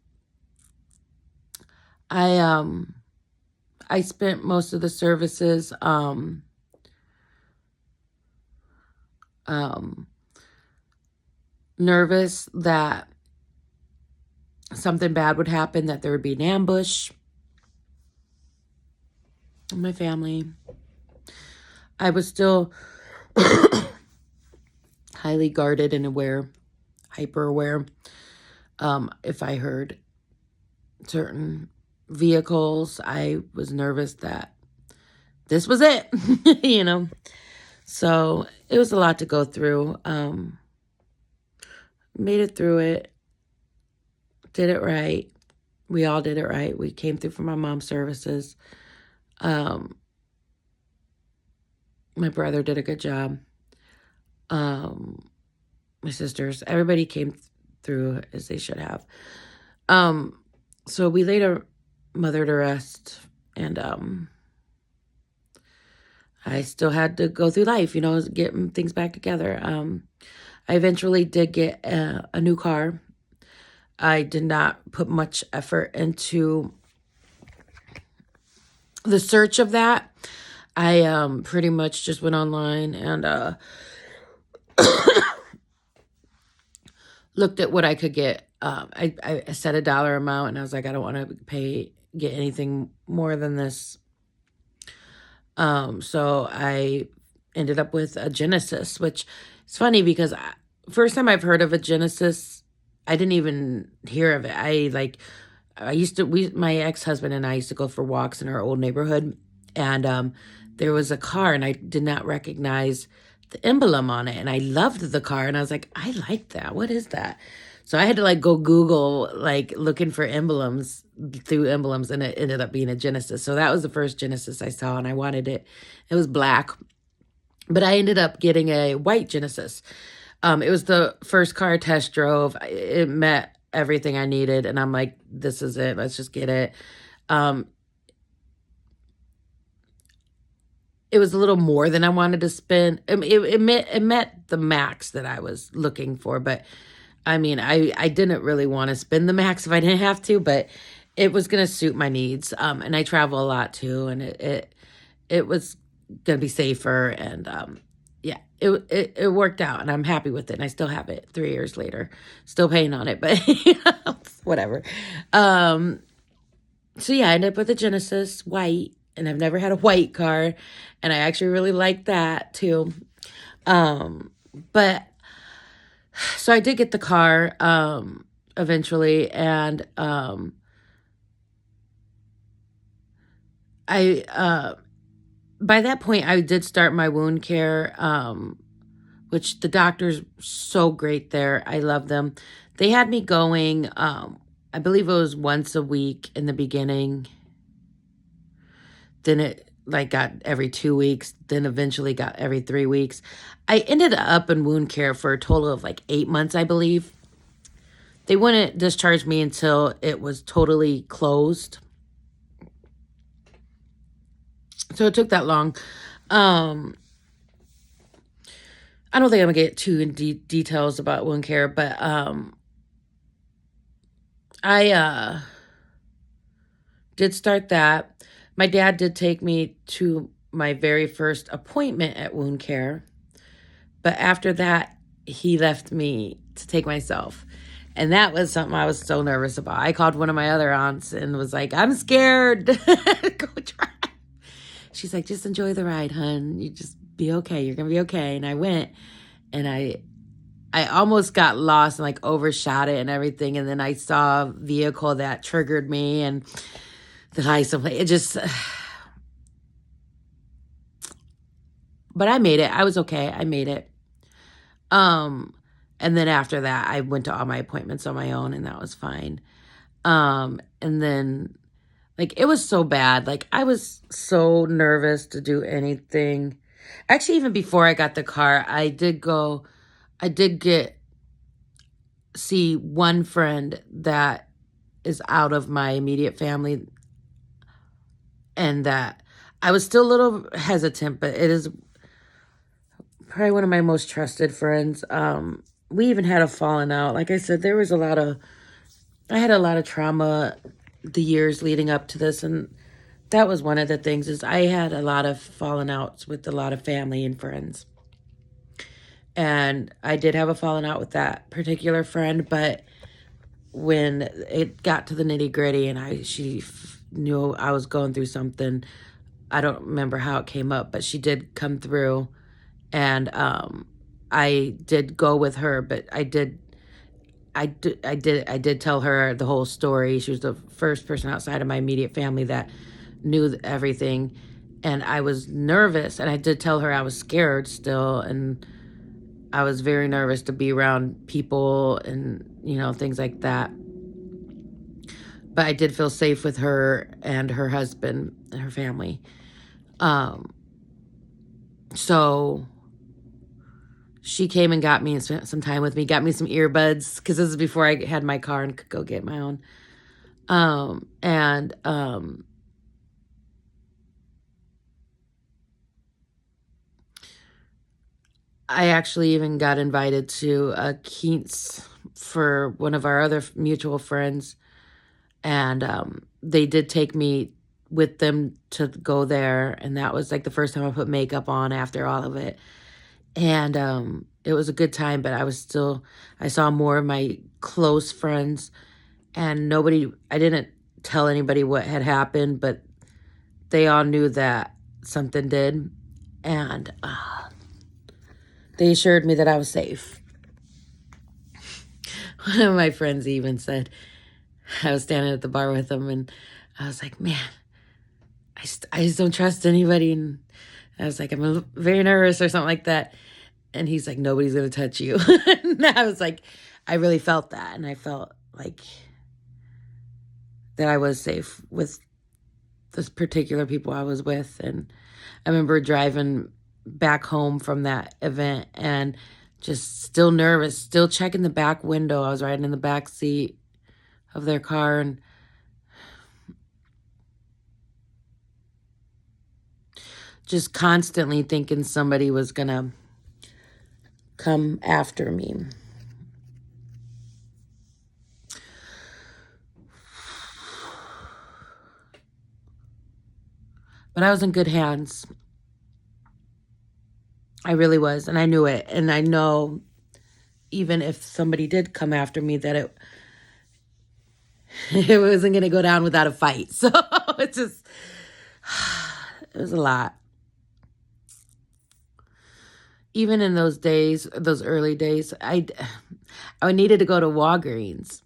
I spent most of the services nervous that something bad would happen, that there would be an ambush in my family. I was still highly guarded and aware, hyper aware. If I heard certain vehicles, I was nervous that this was it, you know. So it was a lot to go through. Made it through it. Did it right. We all did it right. We came through for my mom's services. My brother did a good job. My sisters, everybody came through as they should have. So we laid our mother to rest, and I still had to go through life, you know, getting things back together. I eventually did get a new car. I did not put much effort into the search of that. I pretty much just went online and looked at what I could get. I set a dollar amount, and I was like, I don't want to get anything more than this. So I ended up with a Genesis, which is funny because first time I've heard of a Genesis, I didn't even hear of it. My ex-husband and I used to go for walks in our old neighborhood, and there was a car, and I did not recognize the emblem on it, and I loved the car, and I was like, I like that. What is that? So I had to go Google, looking for emblems, and it ended up being a Genesis. So that was the first Genesis I saw, and I wanted it. It was black, but I ended up getting a white Genesis. It was the first car I test drove. It met everything I needed, and I'm like, this is it. Let's just get it. Um, it was a little more than I wanted to spend. It met the max that I was looking for, but I mean, I didn't really want to spend the max if I didn't have to, but it was going to suit my needs. And I travel a lot too, and it was going to be safer, and yeah, it worked out, and I'm happy with it. And I still have it 3 years later, still paying on it, but whatever. So yeah, I ended up with a Genesis white, and I've never had a white car, and I actually really like that too. But so I did get the car eventually, and I by that point I did start my wound care, which the doctor's so great there. I love them. They had me going, I believe it was once a week in the beginning. Then it like got every 2 weeks, then eventually got every 3 weeks. I ended up in wound care for a total of like 8 months, I believe. They wouldn't discharge me until it was totally closed. So it took that long. I don't think I'm gonna get too in details about wound care, but I did start that. My dad did take me to my very first appointment at wound care, but after that, he left me to take myself. And that was something I was so nervous about. I called one of my other aunts and was like, I'm scared. Go try. She's like, just enjoy the ride, hun. You just be okay. You're going to be okay. And I went, and I almost got lost and like overshot it and everything. And then I saw a vehicle that triggered me, and the license plate. It just, but I made it. I was okay. I made it. And then after that, I went to all my appointments on my own, and that was fine. And then, like, it was so bad. Like, I was so nervous to do anything. Actually, even before I got the car, I did see one friend that is out of my immediate family, and that I was still a little hesitant, but it is probably one of my most trusted friends. We even had a falling out. Like I said, I had a lot of trauma the years leading up to this, and that was one of the things. Is I had a lot of falling outs with a lot of family and friends, and I did have a falling out with that particular friend. But when it got to the nitty gritty, and she knew I was going through something, I don't remember how it came up, but she did come through, and I did go with her, but I did tell her the whole story. She was the first person outside of my immediate family that knew everything, and I was nervous, and I did tell her I was scared still, and I was very nervous to be around people and, things like that. But I did feel safe with her and her husband and her family. So she came and got me and spent some time with me, got me some earbuds, because this is before I had my car and could go get my own. I actually even got invited to a Keats for one of our other mutual friends, and they did take me with them to go there, and that was like the first time I put makeup on after all of it. And it was a good time, but I saw more of my close friends, and I didn't tell anybody what had happened, but they all knew that something did, and they assured me that I was safe. One of my friends even said, I was standing at the bar with them, and I was like, man, I just don't trust anybody. And I was like, I'm very nervous or something like that. And he's like, nobody's going to touch you. And I was like, I really felt that. And I felt like that I was safe with this particular people I was with. And I remember driving back home from that event and just still nervous, still checking the back window. I was riding in the back seat of their car and just constantly thinking somebody was gonna come after me. But I was in good hands. I really was, and I knew it. And I know even if somebody did come after me that it wasn't going to go down without a fight. So it was a lot. Even in those days, those early days, I needed to go to Walgreens.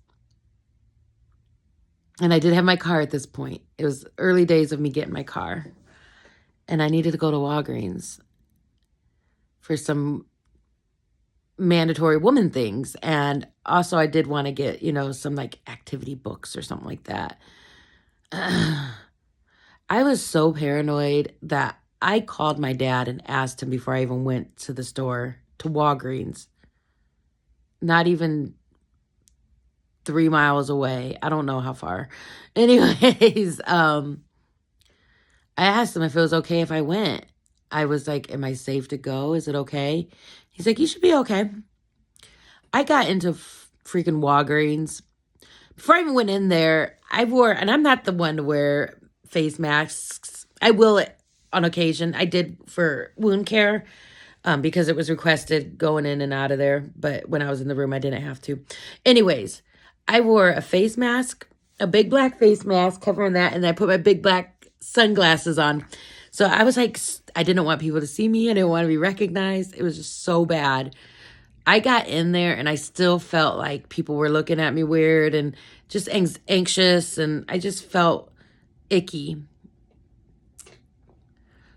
And I did have my car at this point. It was early days of me getting my car. And I needed to go to Walgreens for some mandatory woman things. And also I did want to get, some like activity books or something like that. I was so paranoid that I called my dad and asked him before I even went to the store, to Walgreens. Not even 3 miles away. I don't know how far. Anyways, I asked him if it was okay if I went. I was like, am I safe to go? Is it okay? He's like, you should be okay. I got into freaking Walgreens. Before I even went in there, I wore, and I'm not the one to wear face masks. I will on occasion. I did for wound care because it was requested going in and out of there. But when I was in the room, I didn't have to. Anyways, I wore a face mask, a big black face mask covering that, and I put my big black sunglasses on. So I was like, I didn't want people to see me. I didn't want to be recognized. It was just so bad. I got in there and I still felt like people were looking at me weird and just anxious, and I just felt icky.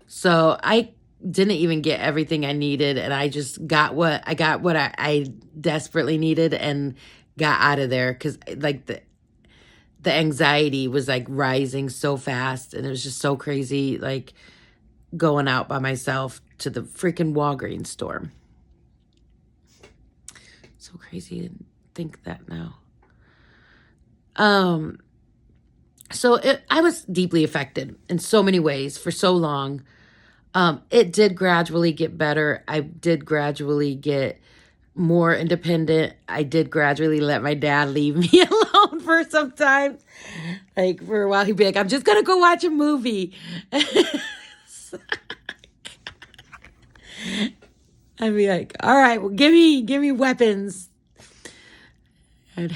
So I didn't even get everything I needed, and I just got what I desperately needed and got out of there because like the anxiety was like rising so fast, and it was just so crazy, like going out by myself to the freaking Walgreens store. So crazy to think that now. So I was deeply affected in so many ways for so long. It did gradually get better. I did gradually get more independent. I did gradually let my dad leave me alone for some time. Like for a while, he'd be like, I'm just going to go watch a movie. I'd be like, all right, well, give me weapons. I'd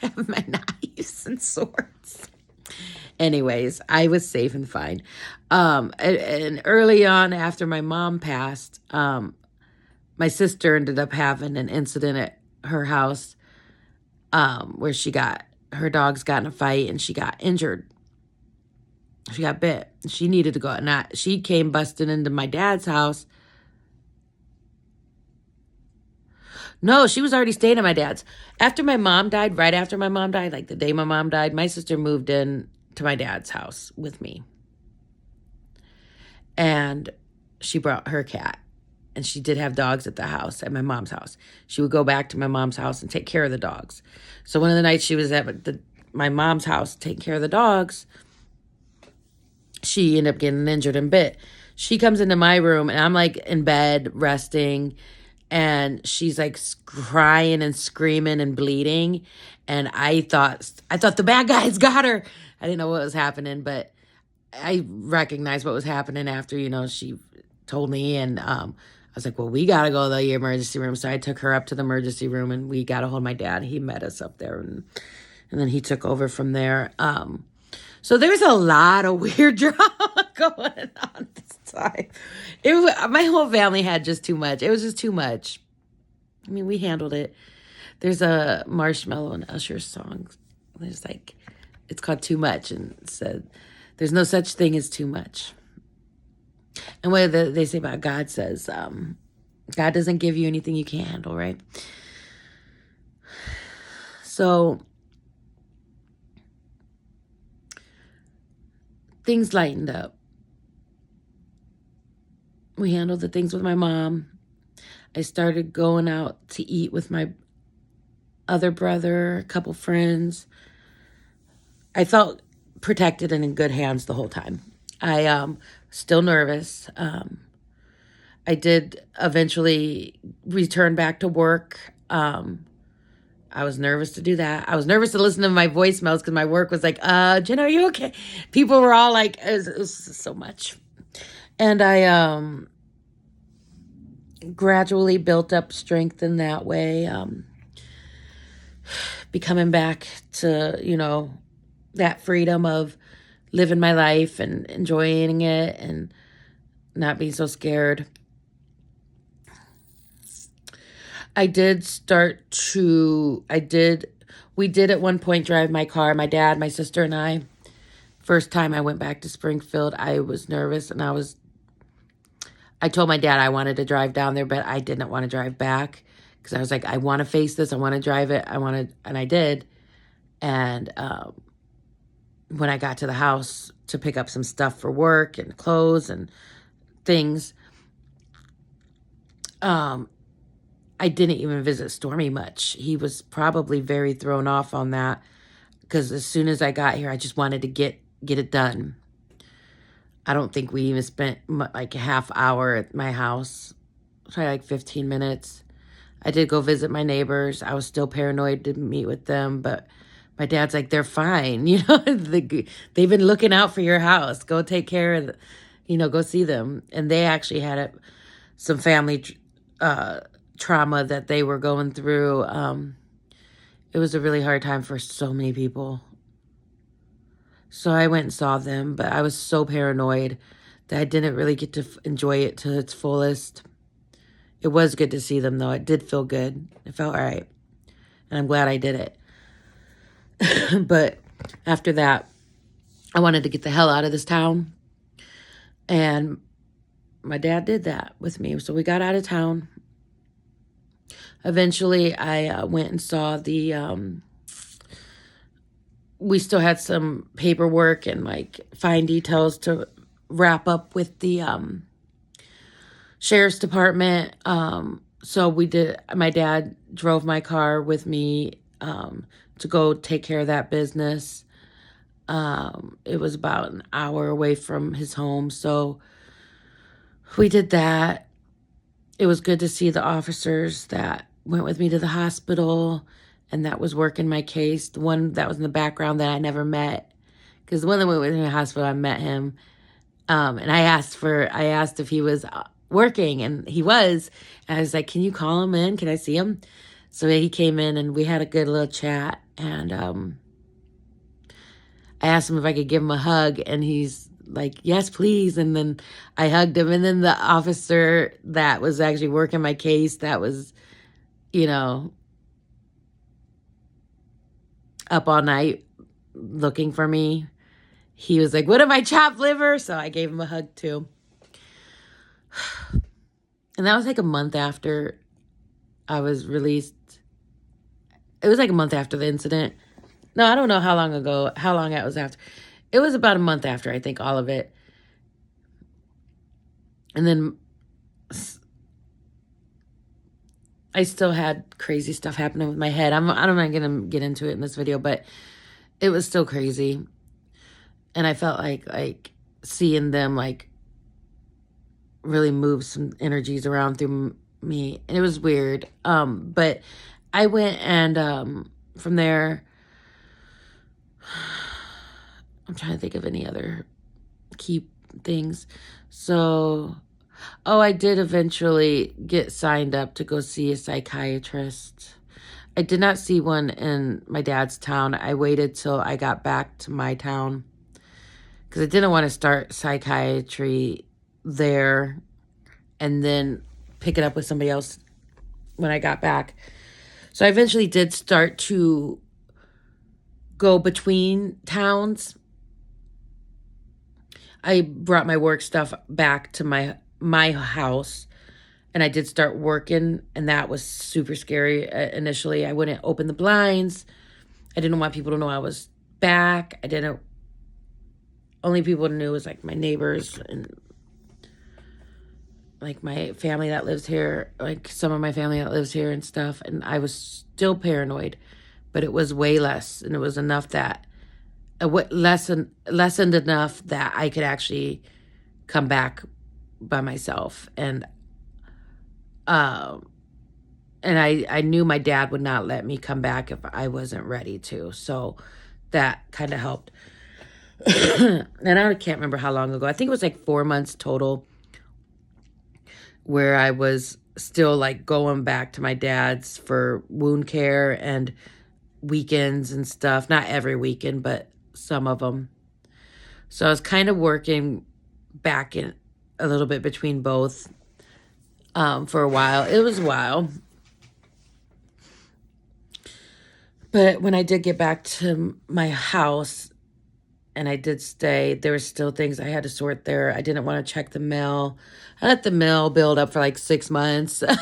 have my knives and swords. Anyways, I was safe and fine. And early on after my mom passed, my sister ended up having an incident at her house where her dogs got in a fight and she got injured. She got bit. She needed to go. And she came busting into my dad's house. No, she was already staying at my dad's. After my mom died, right after my mom died, like the day my mom died, my sister moved in to my dad's house with me. And she brought her cat. And she did have dogs at the house, at my mom's house. She would go back to my mom's house and take care of the dogs. So one of the nights she was at my mom's house taking care of the dogs, she ended up getting injured and bit. She comes into my room and I'm like in bed resting, and she's like crying and screaming and bleeding. And I thought the bad guys got her. I didn't know what was happening, but I recognized what was happening after, she told me. And I was like, well, we got to go to the emergency room. So I took her up to the emergency room and we got a hold of my dad. He met us up there and then he took over from there. So there's a lot of weird drama going on this time. My whole family had just too much. It was just too much. I mean, we handled it. There's a Marshmello and Usher song. There's like, it's called Too Much, and it said, there's no such thing as too much. And what they say about God says, God doesn't give you anything you can't handle, right? So things lightened up. We handled the things with my mom. I started going out to eat with my other brother, a couple friends. I felt protected and in good hands the whole time. I still nervous. I did eventually return back to work. I was nervous to do that. I was nervous to listen to my voicemails because my work was like, Jen, are you okay? People were all like, it was so much. And I gradually built up strength in that way. Becoming back to, that freedom of living my life and enjoying it and not being so scared. We did at one point drive my car, my dad, my sister, and I. First time I went back to Springfield, I was nervous and I told my dad I wanted to drive down there, but I didn't want to drive back because I was like, I want to face this. I want to drive it. And I did. And when I got to the house to pick up some stuff for work and clothes and things, I didn't even visit Stormy much. He was probably very thrown off on that because as soon as I got here, I just wanted to get it done. I don't think we even spent like a half hour at my house, probably like 15 minutes. I did go visit my neighbors. I was still paranoid to meet with them, but my dad's like, they're fine. They've been looking out for your house. Go take care of, go see them. And they actually had some family trauma that they were going through. It was a really hard time for so many people. So I went and saw them, but I was so paranoid that I didn't really get to enjoy it to its fullest. It was good to see them, though. It did feel good. It felt all right. And I'm glad I did it. But after that, I wanted to get the hell out of this town. And my dad did that with me. So we got out of town. Eventually, I went and saw we still had some paperwork and like fine details to wrap up with the sheriff's department. So my dad drove my car with me to go take care of that business. It was about an hour away from his home. So we did that. It was good to see the officers that went with me to the hospital and that was working my case. The one that was in the background that I never met, because the one that went with me to the hospital, I met him. And I asked if he was working, and he was. And I was like, can you call him in? Can I see him? So he came in and we had a good little chat. And I asked him if I could give him a hug, and he's like, yes, please. And then I hugged him. And then the officer that was actually working my case, that was, up all night looking for me, he was like, what am I, chopped liver? So I gave him a hug too. And that was like a month after I was released. It was like a month after the incident. No, I don't know how long it was after. It was about a month after, I think, all of it. And then I still had crazy stuff happening with my head. I'm not going to get into it in this video, but it was still crazy. And I felt like seeing them like really move some energies around through me. And it was weird. But I went and from there, I'm trying to think of any other key things. So, I did eventually get signed up to go see a psychiatrist. I did not see one in my dad's town. I waited till I got back to my town because I didn't want to start psychiatry there and then pick it up with somebody else when I got back. So I eventually did start to go between towns. I brought my work stuff back to my house, and I did start working, and that was super scary initially. I wouldn't open the blinds. I didn't want people to know I was back. Only people knew was like my neighbors, and like my family that lives here, like some of my family that lives here and stuff. And I was still paranoid, but it was way less. And it was enough that, lessened enough that I could actually come back by myself. Um, and I knew my dad would not let me come back if I wasn't ready to. So that kind of helped. And I can't remember how long ago. I think it was like 4 months total where I was still like going back to my dad's for wound care and weekends and stuff. Not every weekend, but some of them. So I was kind of working back in a little bit between both for a while. It was a while. But when I did get back to my house and I did stay, there were still things I had to sort there. I didn't want to check the mail. I let the mail build up for like 6 months. Then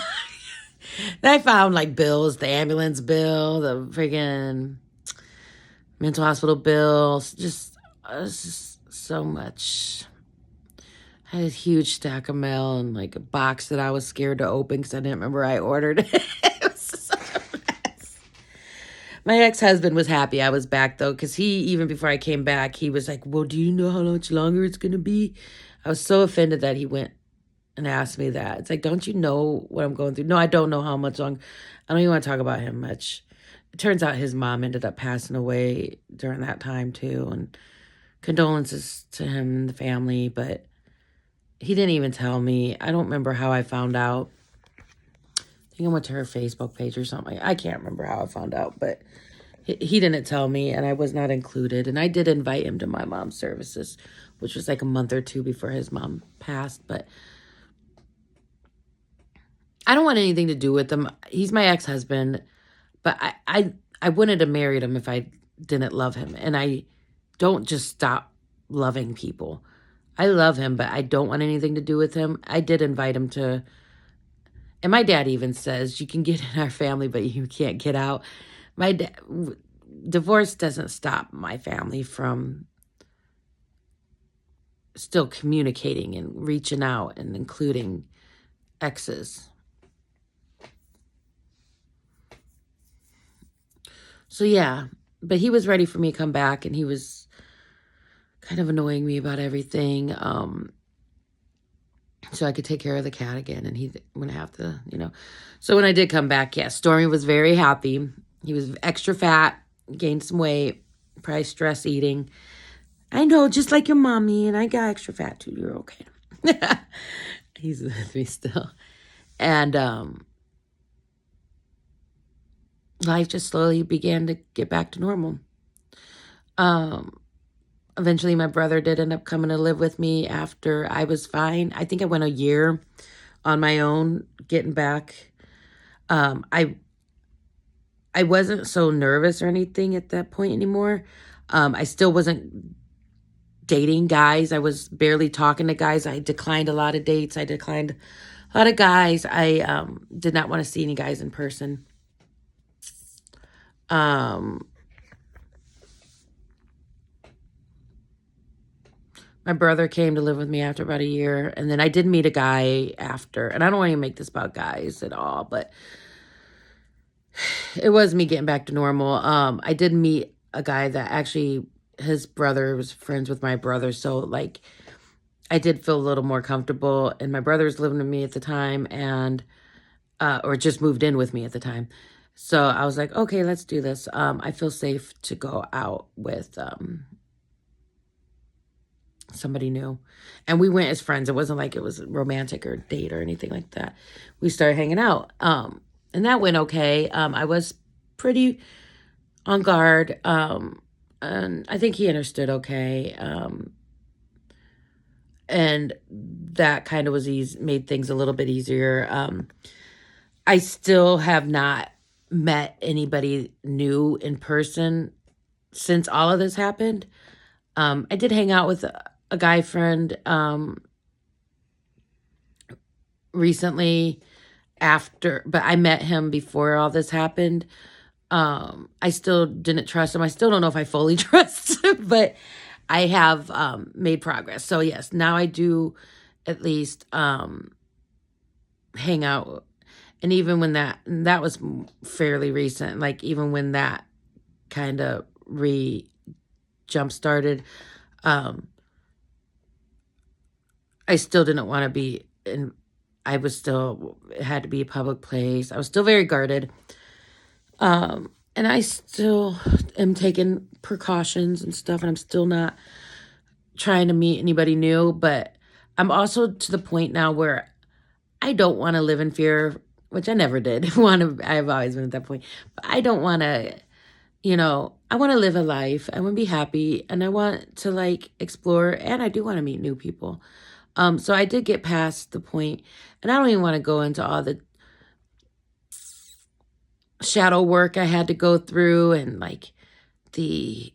I found like bills, the ambulance bill, the friggin' mental hospital bills, just, just so much. I had a huge stack of mail and like a box that I was scared to open because I didn't remember I ordered it. It was such a mess. My ex-husband was happy I was back though, because he, even before I came back, he was like, well, do you know how much longer it's going to be? I was so offended that he went and asked me that. It's like, don't you know what I'm going through? No, I don't know how much long. I don't even want to talk about him much. It turns out his mom ended up passing away during that time too. And condolences to him and the family, but he didn't even tell me. I don't remember how I found out. I think I went to her Facebook page or something. I can't remember how I found out, but he didn't tell me, and I was not included. And I did invite him to my mom's services, which was like a month or two before his mom passed. But I don't want anything to do with him. He's my ex-husband, but I wouldn't have married him if I didn't love him. And I don't just stop loving people. I love him, but I don't want anything to do with him. I did invite him to, and my dad even says, you can get in our family, but you can't get out. Divorce doesn't stop my family from still communicating and reaching out and including exes. So yeah, but he was ready for me to come back, and he was kind of annoying me about everything. So I could take care of the cat again, and he wouldn't have to, So when I did come back, yeah, Stormy was very happy. He was extra fat, gained some weight, probably stress eating. I know, just like your mommy, and I got extra fat too. You're okay. He's with me still. And life just slowly began to get back to normal. Eventually, my brother did end up coming to live with me after I was fine. I think I went a year on my own getting back. I wasn't so nervous or anything at that point anymore. I still wasn't dating guys. I was barely talking to guys. I declined a lot of dates. I declined a lot of guys. I did not want to see any guys in person. My brother came to live with me after about a year, and then I did meet a guy after, and I don't want to make this about guys at all, but it was me getting back to normal. I did meet a guy that actually, his brother was friends with my brother, so like I did feel a little more comfortable, and my brother was living with me at the time, and or just moved in with me at the time. So I was like, okay, let's do this. I feel safe to go out with somebody new. And we went as friends. It wasn't like it was romantic or date or anything like that. We started hanging out. And that went okay. I was pretty on guard. And I think he understood okay. And that kind of was made things a little bit easier. I still have not met anybody new in person since all of this happened. I did hang out with a guy friend recently after, but I met him before all this happened. I still didn't trust him. I still don't know if I fully trust him, but I have made progress. So yes, now I do at least hang out. And even when that was fairly recent, like even when that kind of jump started, um, I still didn't want to be in, I was still, it had to be a public place. I was still very guarded. And I still am taking precautions and stuff, and I'm still not trying to meet anybody new, but I'm also to the point now where I don't want to live in fear, which I never did. I've always been at that point. But I don't want to, I want to live a life. I want to be happy, and I want to like explore, and I do want to meet new people. So I did get past the point, and I don't even want to go into all the shadow work I had to go through and like the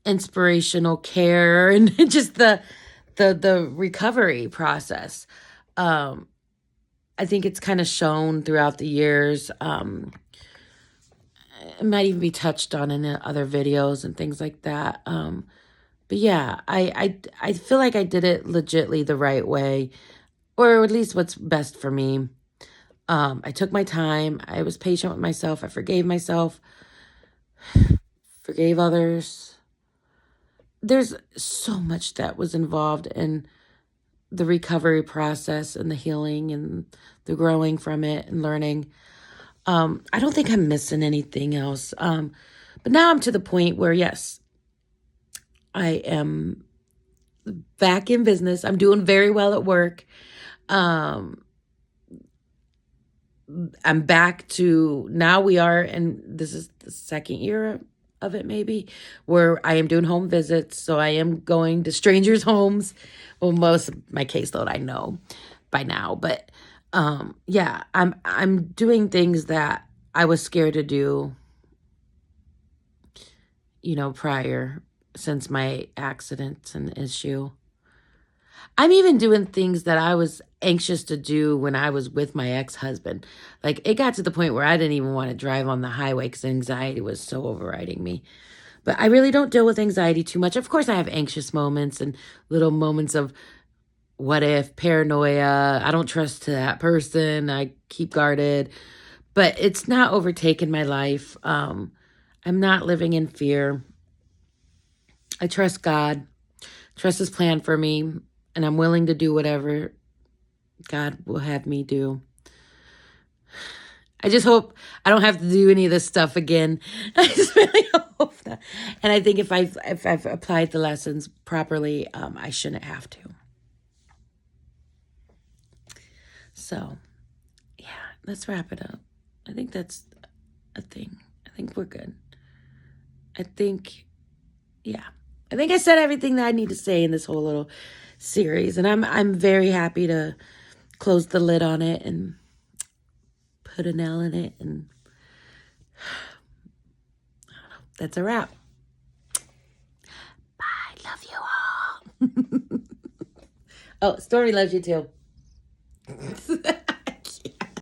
inspirational care and just the recovery process. I think it's kind of shown throughout the years. It might even be touched on in other videos and things like that. But yeah, I feel like I did it legitly the right way, or at least what's best for me. I took my time. I was patient with myself. I forgave myself, forgave others. There's so much that was involved in the recovery process and the healing and the growing from it and learning. I don't think I'm missing anything else. But now I'm to the point where, yes, I am back in business. I'm doing very well at work. I'm back to, now we are, and this is the second year of it maybe, where I am doing home visits. So I am going to strangers' homes. Well, most of my caseload I know by now, but yeah, I'm doing things that I was scared to do, prior, since my accident and issue. I'm even doing things that I was anxious to do when I was with my ex-husband. Like, it got to the point where I didn't even want to drive on the highway because anxiety was so overriding me. But I really don't deal with anxiety too much. Of course, I have anxious moments and little moments of what if, paranoia. I don't trust that person. I keep guarded. But it's not overtaken my life. I'm not living in fear. I trust God, trust His plan for me, and I'm willing to do whatever God will have me do. I just hope I don't have to do any of this stuff again. I just really hope that. And I think if I've applied the lessons properly, I shouldn't have to. So, yeah, let's wrap it up. I think that's a thing. I think we're good. I think I said everything that I need to say in this whole little series, and I'm very happy to close the lid on it and put a nail in it, and that's a wrap. Bye. Love you all. Oh, Stormy loves you too.